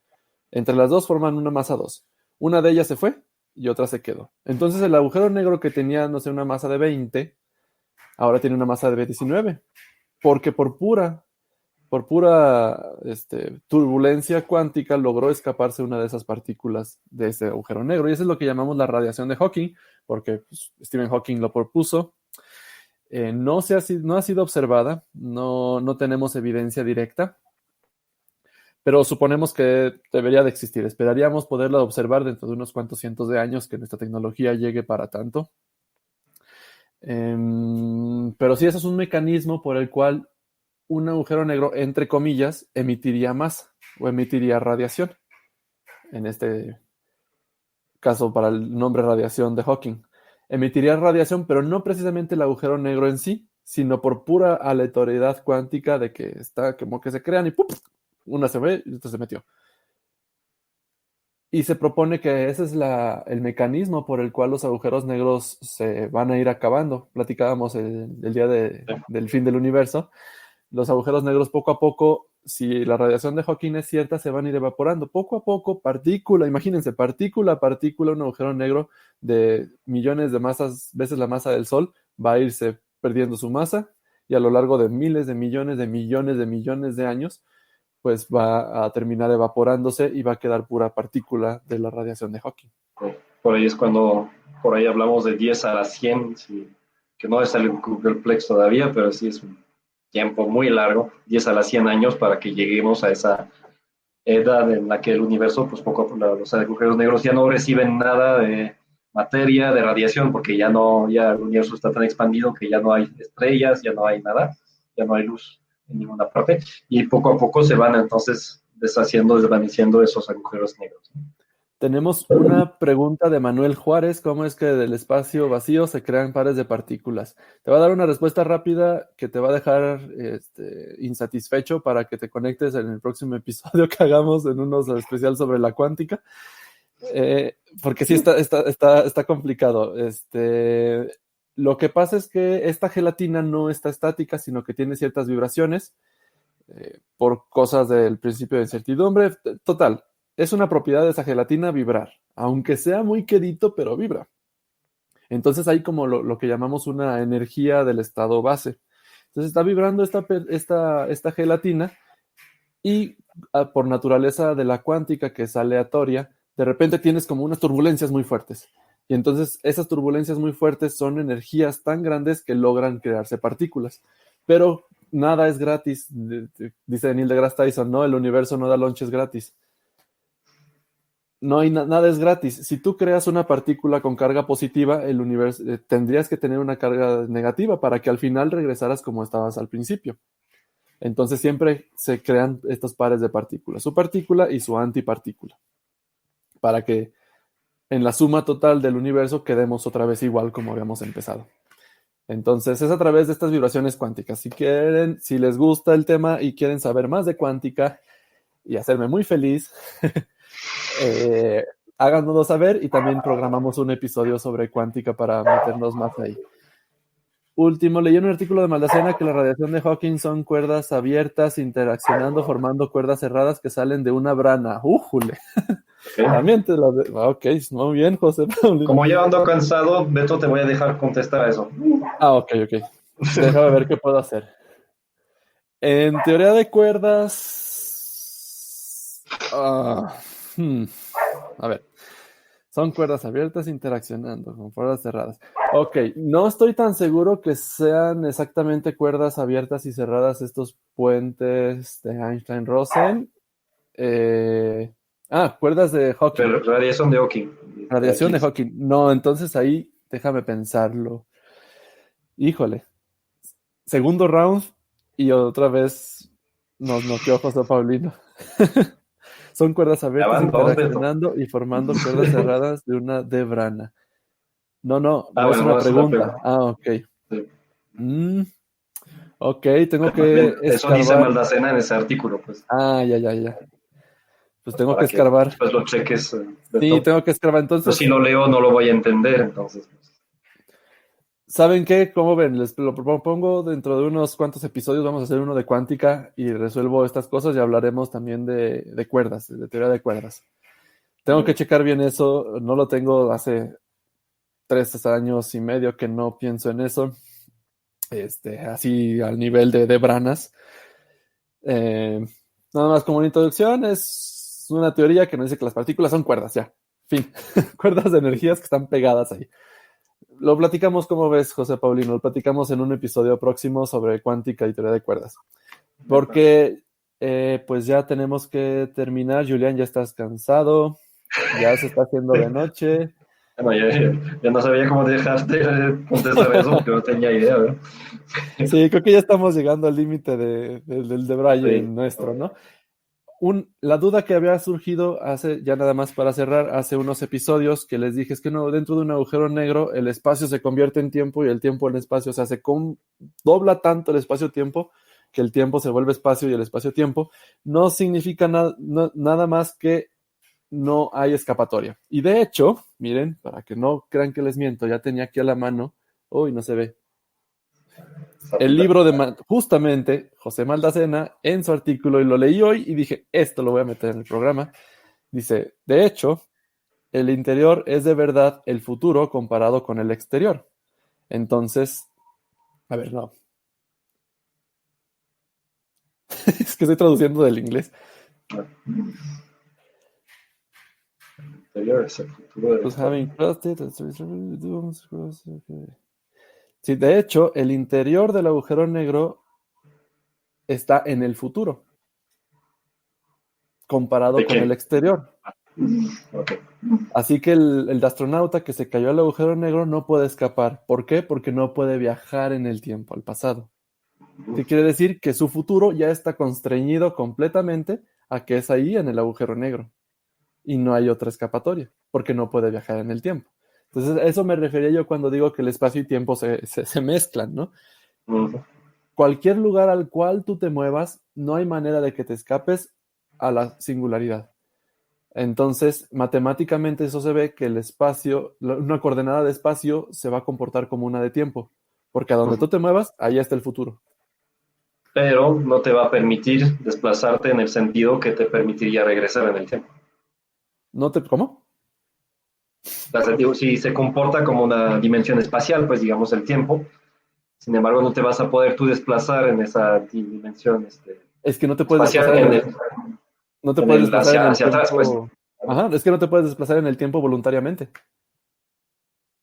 Entre las dos forman una masa 2. Una de ellas se fue y otra se quedó. Entonces el agujero negro que tenía, no sé, una masa de 20, ahora tiene una masa de 19. Porque por pura turbulencia cuántica logró escaparse una de esas partículas de ese agujero negro. Y eso es lo que llamamos la radiación de Hawking, porque pues, Stephen Hawking lo propuso. No ha sido observada, no tenemos evidencia directa, pero suponemos que debería de existir. Esperaríamos poderla observar dentro de unos cuantos cientos de años que nuestra tecnología llegue para tanto. Pero sí, ese es un mecanismo por el cual un agujero negro, entre comillas, emitiría masa o emitiría radiación. En este caso, para el nombre radiación de Hawking. Emitiría radiación, pero no precisamente el agujero negro en sí, sino por pura aleatoriedad cuántica de que está como que se crean y ¡pum! Una se ve y otra se metió. Y se propone que ese es el mecanismo por el cual los agujeros negros se van a ir acabando. Platicábamos el día del fin del universo. Los agujeros negros poco a poco, si la radiación de Hawking es cierta, se van a ir evaporando. Poco a poco, imagínense, partícula a partícula, un agujero negro de millones de veces la masa del Sol, va a irse perdiendo su masa y a lo largo de miles de millones de millones de millones de años, pues va a terminar evaporándose y va a quedar pura partícula de la radiación de Hawking. Por ahí es cuando, por ahí hablamos de 10 a la 100, sí, que no es el Googleplex todavía, pero sí es un tiempo muy largo, 10 a la 100 años para que lleguemos a esa edad en la que el universo, pues poco a poco, los agujeros negros ya no reciben nada de materia, de radiación, porque ya el universo está tan expandido que ya no hay estrellas, ya no hay nada, ya no hay luz en ninguna parte, y poco a poco se van entonces desvaneciendo esos agujeros negros. Tenemos una pregunta de Manuel Juárez, ¿cómo es que del espacio vacío se crean pares de partículas? Te va a dar una respuesta rápida que te va a dejar insatisfecho para que te conectes en el próximo episodio que hagamos en uno especial sobre la cuántica. Porque sí está complicado. Lo que pasa es que esta gelatina no está estática, sino que tiene ciertas vibraciones por cosas del principio de incertidumbre. Total, es una propiedad de esa gelatina vibrar, aunque sea muy quedito, pero vibra. Entonces hay como lo que llamamos una energía del estado base. Entonces está vibrando esta gelatina y por naturaleza de la cuántica, que es aleatoria, de repente tienes como unas turbulencias muy fuertes. Y entonces esas turbulencias muy fuertes son energías tan grandes que logran crearse partículas. Pero nada es gratis, dice Neil deGrasse Tyson, ¿no? El universo no da lonches gratis. No hay nada es gratis. Si tú creas una partícula con carga positiva, el universo tendrías que tener una carga negativa para que al final regresaras como estabas al principio. Entonces siempre se crean estos pares de partículas, su partícula y su antipartícula, para que en la suma total del universo quedemos otra vez igual como habíamos empezado. Entonces es a través de estas vibraciones cuánticas. Si les gusta el tema y quieren saber más de cuántica y hacerme muy feliz, háganoslo saber, y también programamos un episodio sobre cuántica para meternos más ahí. Último, leí en un artículo de Maldacena que la radiación de Hawking son cuerdas abiertas interaccionando, formando cuerdas cerradas que salen de una brana. ¡Újule! Okay. También te lo... Ok, muy bien, José Paulino. Como ya ando cansado, Beto, te voy a dejar contestar a eso. Ok. Déjame ver qué puedo hacer. En teoría de cuerdas... a ver. Son cuerdas abiertas interaccionando con cuerdas cerradas. Ok, no estoy tan seguro que sean exactamente cuerdas abiertas y cerradas estos puentes de Einstein-Rosen. Cuerdas de Hawking. Radiación de Hawking. Radiación de Hawking. No, entonces ahí déjame pensarlo. Híjole. Segundo round y otra vez nos noqueó José Paulino. Son cuerdas abiertas interaccionando y formando cuerdas cerradas de una debrana. No es una pregunta. Ok. Sí. Ok, tengo que eso dice Maldacena en ese artículo, pues. Ya. Pues tengo que escarbar. Pues lo cheques. Sí, tengo que escarbar. Entonces, pero si lo leo no lo voy a entender, entonces. ¿Saben qué? ¿Cómo ven? Les lo propongo dentro de unos cuantos episodios. Vamos a hacer uno de cuántica y resuelvo estas cosas y hablaremos también de cuerdas, de teoría de cuerdas. Tengo que checar bien eso. No lo tengo hace 3 años y medio que no pienso en eso. Así al nivel de branas. Nada más como una introducción, es una teoría que nos dice que las partículas son cuerdas, ya. Fin. Cuerdas de energías que están pegadas ahí. Lo platicamos, ¿cómo ves, José Paulino? Lo platicamos en un episodio próximo sobre cuántica y teoría de cuerdas. Porque pues ya tenemos que terminar. Julián, ya estás cansado. Ya se está haciendo de noche. Bueno, ya no sabía cómo dejarte contestar eso porque no tenía idea, ¿verdad? Sí, creo que ya estamos llegando al límite del de Braille nuestro, ¿no? La duda que había surgido ya nada más para cerrar, hace unos episodios que les dije es que no, dentro de un agujero negro el espacio se convierte en tiempo y el tiempo en espacio, o sea, dobla tanto el espacio-tiempo que el tiempo se vuelve espacio y el espacio-tiempo. No significa nada más que no hay escapatoria. Y de hecho, miren, para que no crean que les miento, ya tenía aquí a la mano, uy, no se ve, el libro de justamente José Maldacena en su artículo, y lo leí hoy y dije, esto lo voy a meter en el programa. Dice, de hecho, el interior es de verdad el futuro comparado con el exterior. Entonces, a ver, no. Es que estoy traduciendo del inglés. El interior es el futuro del Sí, de hecho, el interior del agujero negro está en el futuro, comparado con el exterior. Okay. Así que el astronauta que se cayó al agujero negro no puede escapar. ¿Por qué? Porque no puede viajar en el tiempo, al pasado. ¿Qué quiere decir? Que su futuro ya está constreñido completamente a que es ahí en el agujero negro. Y no hay otra escapatoria, porque no puede viajar en el tiempo. Entonces, a eso me refería yo cuando digo que el espacio y tiempo se mezclan, ¿no? Uh-huh. Cualquier lugar al cual tú te muevas, no hay manera de que te escapes a la singularidad. Entonces, matemáticamente eso se ve que el espacio, una coordenada de espacio se va a comportar como una de tiempo, porque a donde tú te muevas, ahí está el futuro. Pero no te va a permitir desplazarte en el sentido que te permitiría regresar en el tiempo. ¿Cómo? Si se comporta como una dimensión espacial, pues digamos el tiempo, sin embargo no te vas a poder tú desplazar en esa dimensión Es que no te puedes espacial desplazar no te puedes desplazar en el hacia atrás, pues. tiempo. Ajá, es que no te puedes desplazar en el tiempo voluntariamente.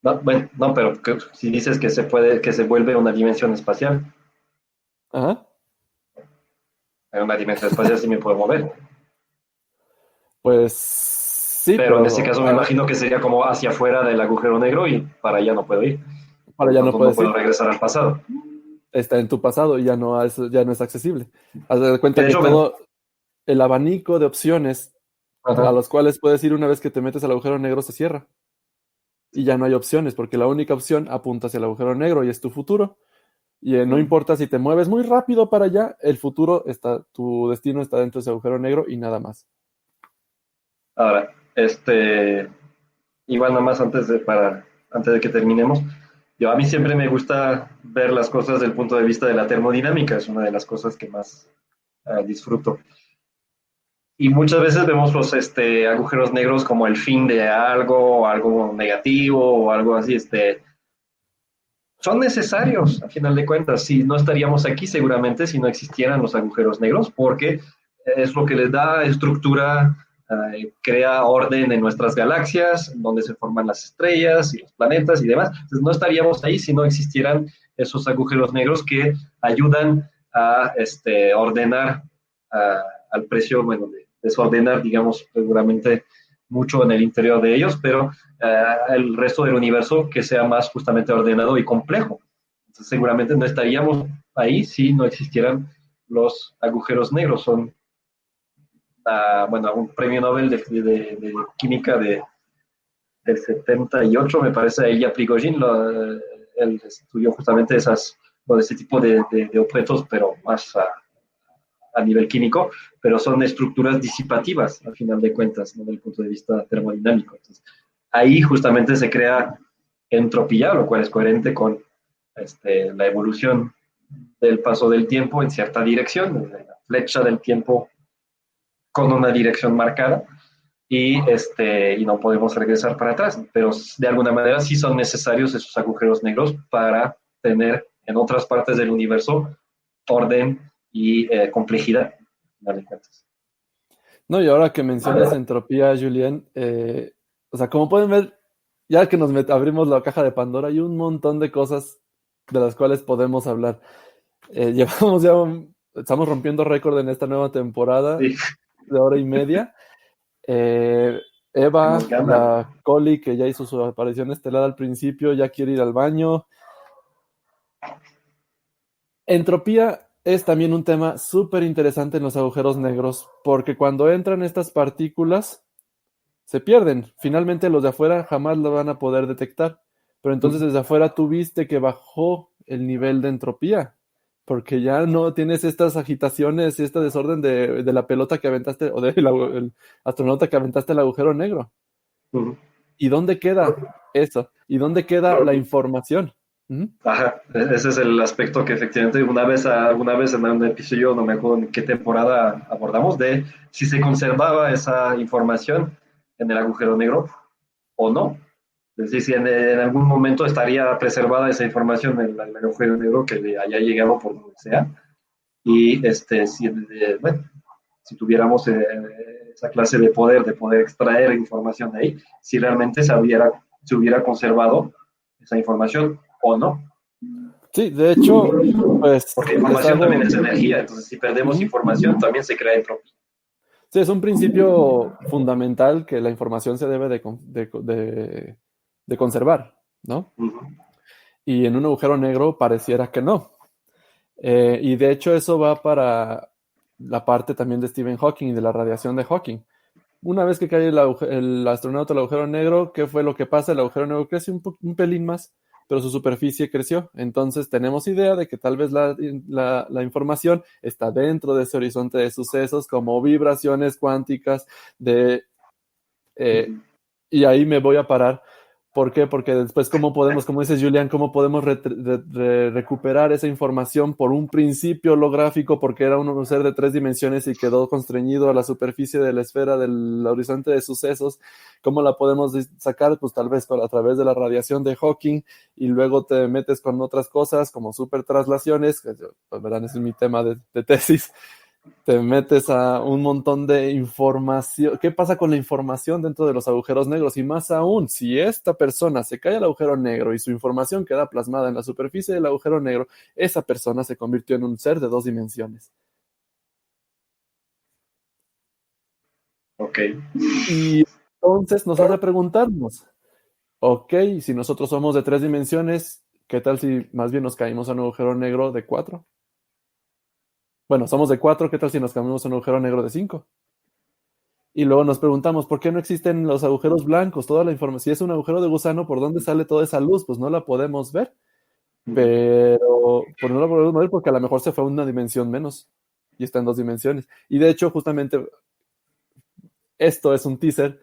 No, bueno, no, pero si dices que se puede, que se vuelve una dimensión espacial, Ajá. en una dimensión espacial sí me puedo mover. Pues sí, Pero en ese pero caso me imagino que sería como hacia afuera del agujero negro y para allá no puedo ir. para Por lo allá no tanto, no puedes puedo ir. regresar al pasado. Está en tu pasado y ya no es accesible. Haz de cuenta De que hecho, todo el abanico de opciones a ajá, los cuales puedes ir una vez que te metes al agujero negro se cierra. Y ya no hay opciones, porque la única opción apunta hacia el agujero negro y es tu futuro. Y no importa si te mueves muy rápido para allá, el futuro está, tu destino está dentro de ese agujero negro y nada más. ahora, igual nada más antes de que terminemos, a mí siempre me gusta ver las cosas desde el punto de vista de la termodinámica, es una de las cosas que más disfruto. Y muchas veces vemos los agujeros negros como el fin de algo, o algo negativo, o algo así. Son necesarios, a final de cuentas. Si no estaríamos aquí seguramente si no existieran los agujeros negros, porque es lo que les da estructura, crea orden en nuestras galaxias, donde se forman las estrellas y los planetas y demás. Entonces, no estaríamos ahí si no existieran esos agujeros negros que ayudan a ordenar al precio, bueno, de desordenar, digamos, seguramente mucho en el interior de ellos, pero el resto del universo que sea más justamente ordenado y complejo. Entonces, seguramente no estaríamos ahí si no existieran los agujeros negros. Son, bueno, un premio Nobel de química del 78, me parece, ella Prigogine, él estudió justamente ese tipo de objetos, pero más a nivel químico, pero son estructuras disipativas, al final de cuentas, ¿no? Desde el punto de vista termodinámico. Entonces, ahí justamente se crea entropía, lo cual es coherente con la evolución del paso del tiempo en cierta dirección, la flecha del tiempo con una dirección marcada, y no podemos regresar para atrás, pero de alguna manera sí son necesarios esos agujeros negros para tener en otras partes del universo orden y complejidad. Dale cuentas. No, y ahora que mencionas entropía, Julien, o sea, como pueden ver, ya que abrimos la caja de Pandora, hay un montón de cosas de las cuales podemos hablar. Llevamos estamos rompiendo récord en esta nueva temporada Sí, de hora y media. Eva, tenemos ganas. la Coli, que ya hizo su aparición estelar al principio, ya quiere ir al baño. Entropía es también un tema súper interesante en los agujeros negros, porque cuando entran estas partículas, se pierden. Finalmente los de afuera jamás lo van a poder detectar. Pero entonces desde afuera tú viste que bajó el nivel de entropía, porque ya no tienes estas agitaciones y este desorden de la pelota que aventaste, o del astronauta que aventaste al agujero negro. ¿Y dónde queda eso? ¿Y dónde queda la información? ¿Mm? Ajá, ese es el aspecto que efectivamente alguna vez en un episodio, no me acuerdo en qué temporada abordamos, de si se conservaba esa información en el agujero negro o no. Es decir, si en algún momento estaría preservada esa información en el agujero negro que haya llegado por donde sea. Y bueno, si tuviéramos esa clase de poder extraer información de ahí, si realmente se hubiera conservado esa información o no. Sí, de hecho, pues Porque es información también algo. es energía, entonces si perdemos Ujú. información también se crea entropía. Sí, es un principio fundamental que la información se debe de conservar, ¿no? Uh -huh. Y en un agujero negro pareciera que no. Y de hecho eso va para la parte también de Stephen Hawking y de la radiación de Hawking. Una vez que cae el astronauta al agujero negro, ¿qué fue lo que pasa? El agujero negro crece un pelín más, pero su superficie creció. Entonces tenemos idea de que tal vez la información está dentro de ese horizonte de sucesos como vibraciones cuánticas de Y ahí me voy a parar. ¿Por qué? Porque después, ¿cómo podemos, como dices Julián, cómo podemos recuperar esa información por un principio holográfico, porque era un ser de 3 dimensiones y quedó constreñido a la superficie de la esfera del horizonte de sucesos? ¿Cómo la podemos sacar? Pues tal vez a través de la radiación de Hawking, y luego te metes con otras cosas como supertraslaciones, que pues, verán, ese es mi tema de tesis. Te metes a un montón de información. ¿Qué pasa con la información dentro de los agujeros negros? Y más aún, si esta persona se cae al agujero negro y su información queda plasmada en la superficie del agujero negro, esa persona se convirtió en un ser de 2 dimensiones. Ok. Y entonces nos hace preguntarnos, ok, si nosotros somos de 3 dimensiones, ¿qué tal si más bien nos caímos a un agujero negro de 4? Bueno, somos de 4, ¿qué tal si nos caemos a un agujero negro de 5? Y luego nos preguntamos, ¿por qué no existen los agujeros blancos? Toda la información, si es un agujero de gusano, ¿por dónde sale toda esa luz? Pues no la podemos ver, pero pues no la podemos ver porque a lo mejor se fue a una dimensión menos y está en 2 dimensiones. Y de hecho, justamente esto es un teaser.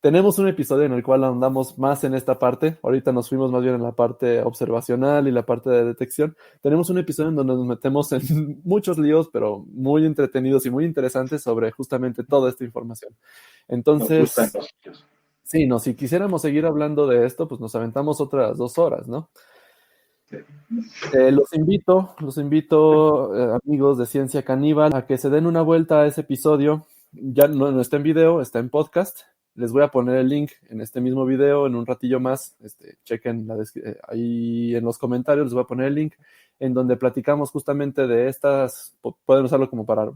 Tenemos un episodio en el cual andamos más en esta parte. Ahorita nos fuimos más bien en la parte observacional y la parte de detección. Tenemos un episodio en donde nos metemos en muchos líos, pero muy entretenidos y muy interesantes sobre justamente toda esta información. Entonces, sí, no, si quisiéramos seguir hablando de esto, pues nos aventamos otras 2 horas, ¿no? Sí. Los invito, amigos de Ciencia Caníbal, a que se den una vuelta a ese episodio. Ya no está en video, está en podcast. Les voy a poner el link en este mismo video en un ratillo más. Chequen ahí en los comentarios, les voy a poner el link en donde platicamos justamente de estas. Pueden usarlo como para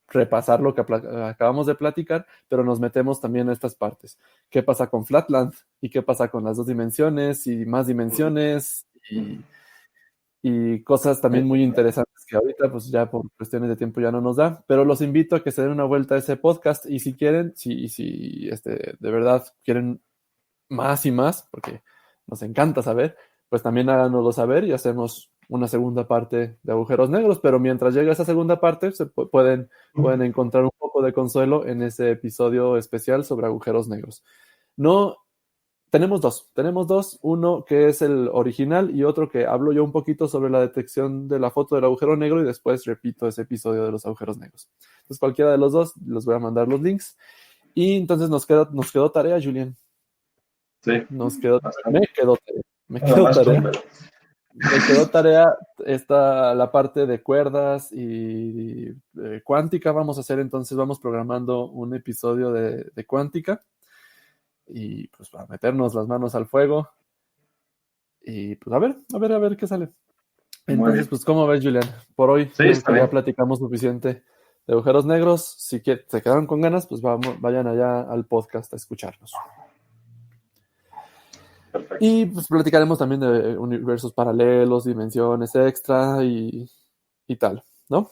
repasar lo que acabamos de platicar, pero nos metemos también a estas partes. ¿Qué pasa con Flatland? ¿Y qué pasa con las 2 dimensiones y más dimensiones? Y cosas también muy interesantes que ahorita pues ya por cuestiones de tiempo ya no nos da, pero los invito a que se den una vuelta a ese podcast, y si quieren, si de verdad quieren más y más, porque nos encanta saber, pues también háganoslo saber y hacemos una segunda parte de agujeros negros, pero mientras llega esa segunda parte pueden encontrar un poco de consuelo en ese episodio especial sobre agujeros negros. No. Tenemos dos, uno que es el original y otro que hablo yo un poquito sobre la detección de la foto del agujero negro, y después repito ese episodio de los agujeros negros. Entonces cualquiera de los dos, les voy a mandar los links. Y entonces nos quedó tarea, Julián. Sí. Me quedó tarea la parte de cuerdas y cuántica. Vamos a hacer entonces, vamos programando un episodio de cuántica. Y pues para meternos las manos al fuego y pues a ver qué sale. Entonces, pues ¿cómo ves, Julián? Por hoy sí, ya platicamos suficiente de agujeros negros. Si se quedaron con ganas, pues vayan allá al podcast a escucharnos. Perfecto. Y pues platicaremos también de universos paralelos, dimensiones extra y tal, ¿no?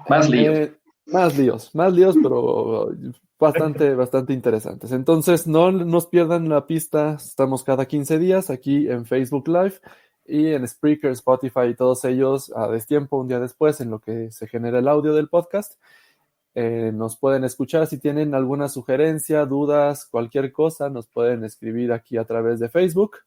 Más líos. Más líos, pero bastante interesantes. Entonces, no nos pierdan la pista. Estamos cada 15 días aquí en Facebook Live y en Spreaker, Spotify y todos ellos a destiempo, un día después, en lo que se genera el audio del podcast. Nos pueden escuchar. Si tienen alguna sugerencia, dudas, cualquier cosa, nos pueden escribir aquí a través de Facebook.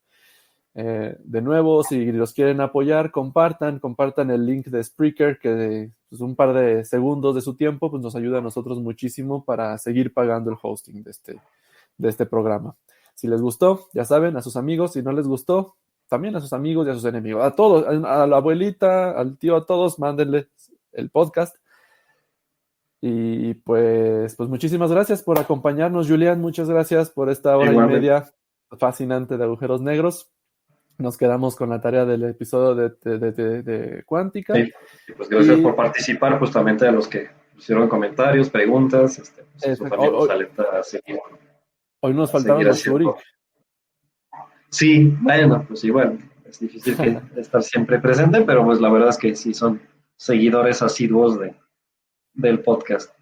De nuevo, si los quieren apoyar, compartan el link de Spreaker, que pues, un par de segundos de su tiempo pues nos ayuda a nosotros muchísimo para seguir pagando el hosting de este programa. Si les gustó, ya saben, a sus amigos. Si no les gustó, también a sus amigos y a sus enemigos. A todos, a la abuelita, al tío, a todos, mándenle el podcast. Y pues muchísimas gracias por acompañarnos, Julián. Muchas gracias por esta hora y media fascinante de agujeros negros. Nos quedamos con la tarea del episodio de cuántica. Sí, pues gracias por participar, justamente a los que hicieron comentarios, preguntas. Pues eso también nos alenta a seguir. Hoy nos faltaron los Zurich. Sí, bueno, pues igual, es difícil estar siempre presente, pero pues la verdad es que sí son seguidores asiduos del podcast.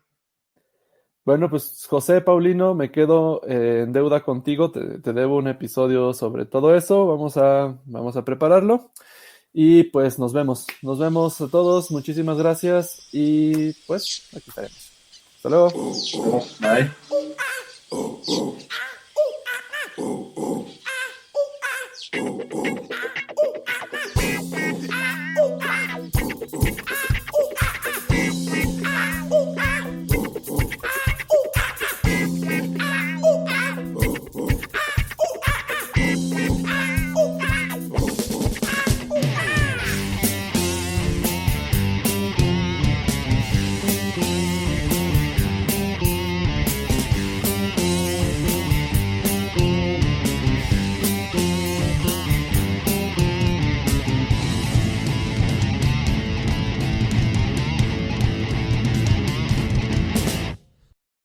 Bueno, pues José Paulino, me quedo en deuda contigo, te debo un episodio sobre todo eso, vamos a prepararlo y pues nos vemos a todos, muchísimas gracias y pues aquí estaremos. Hasta luego. Bye.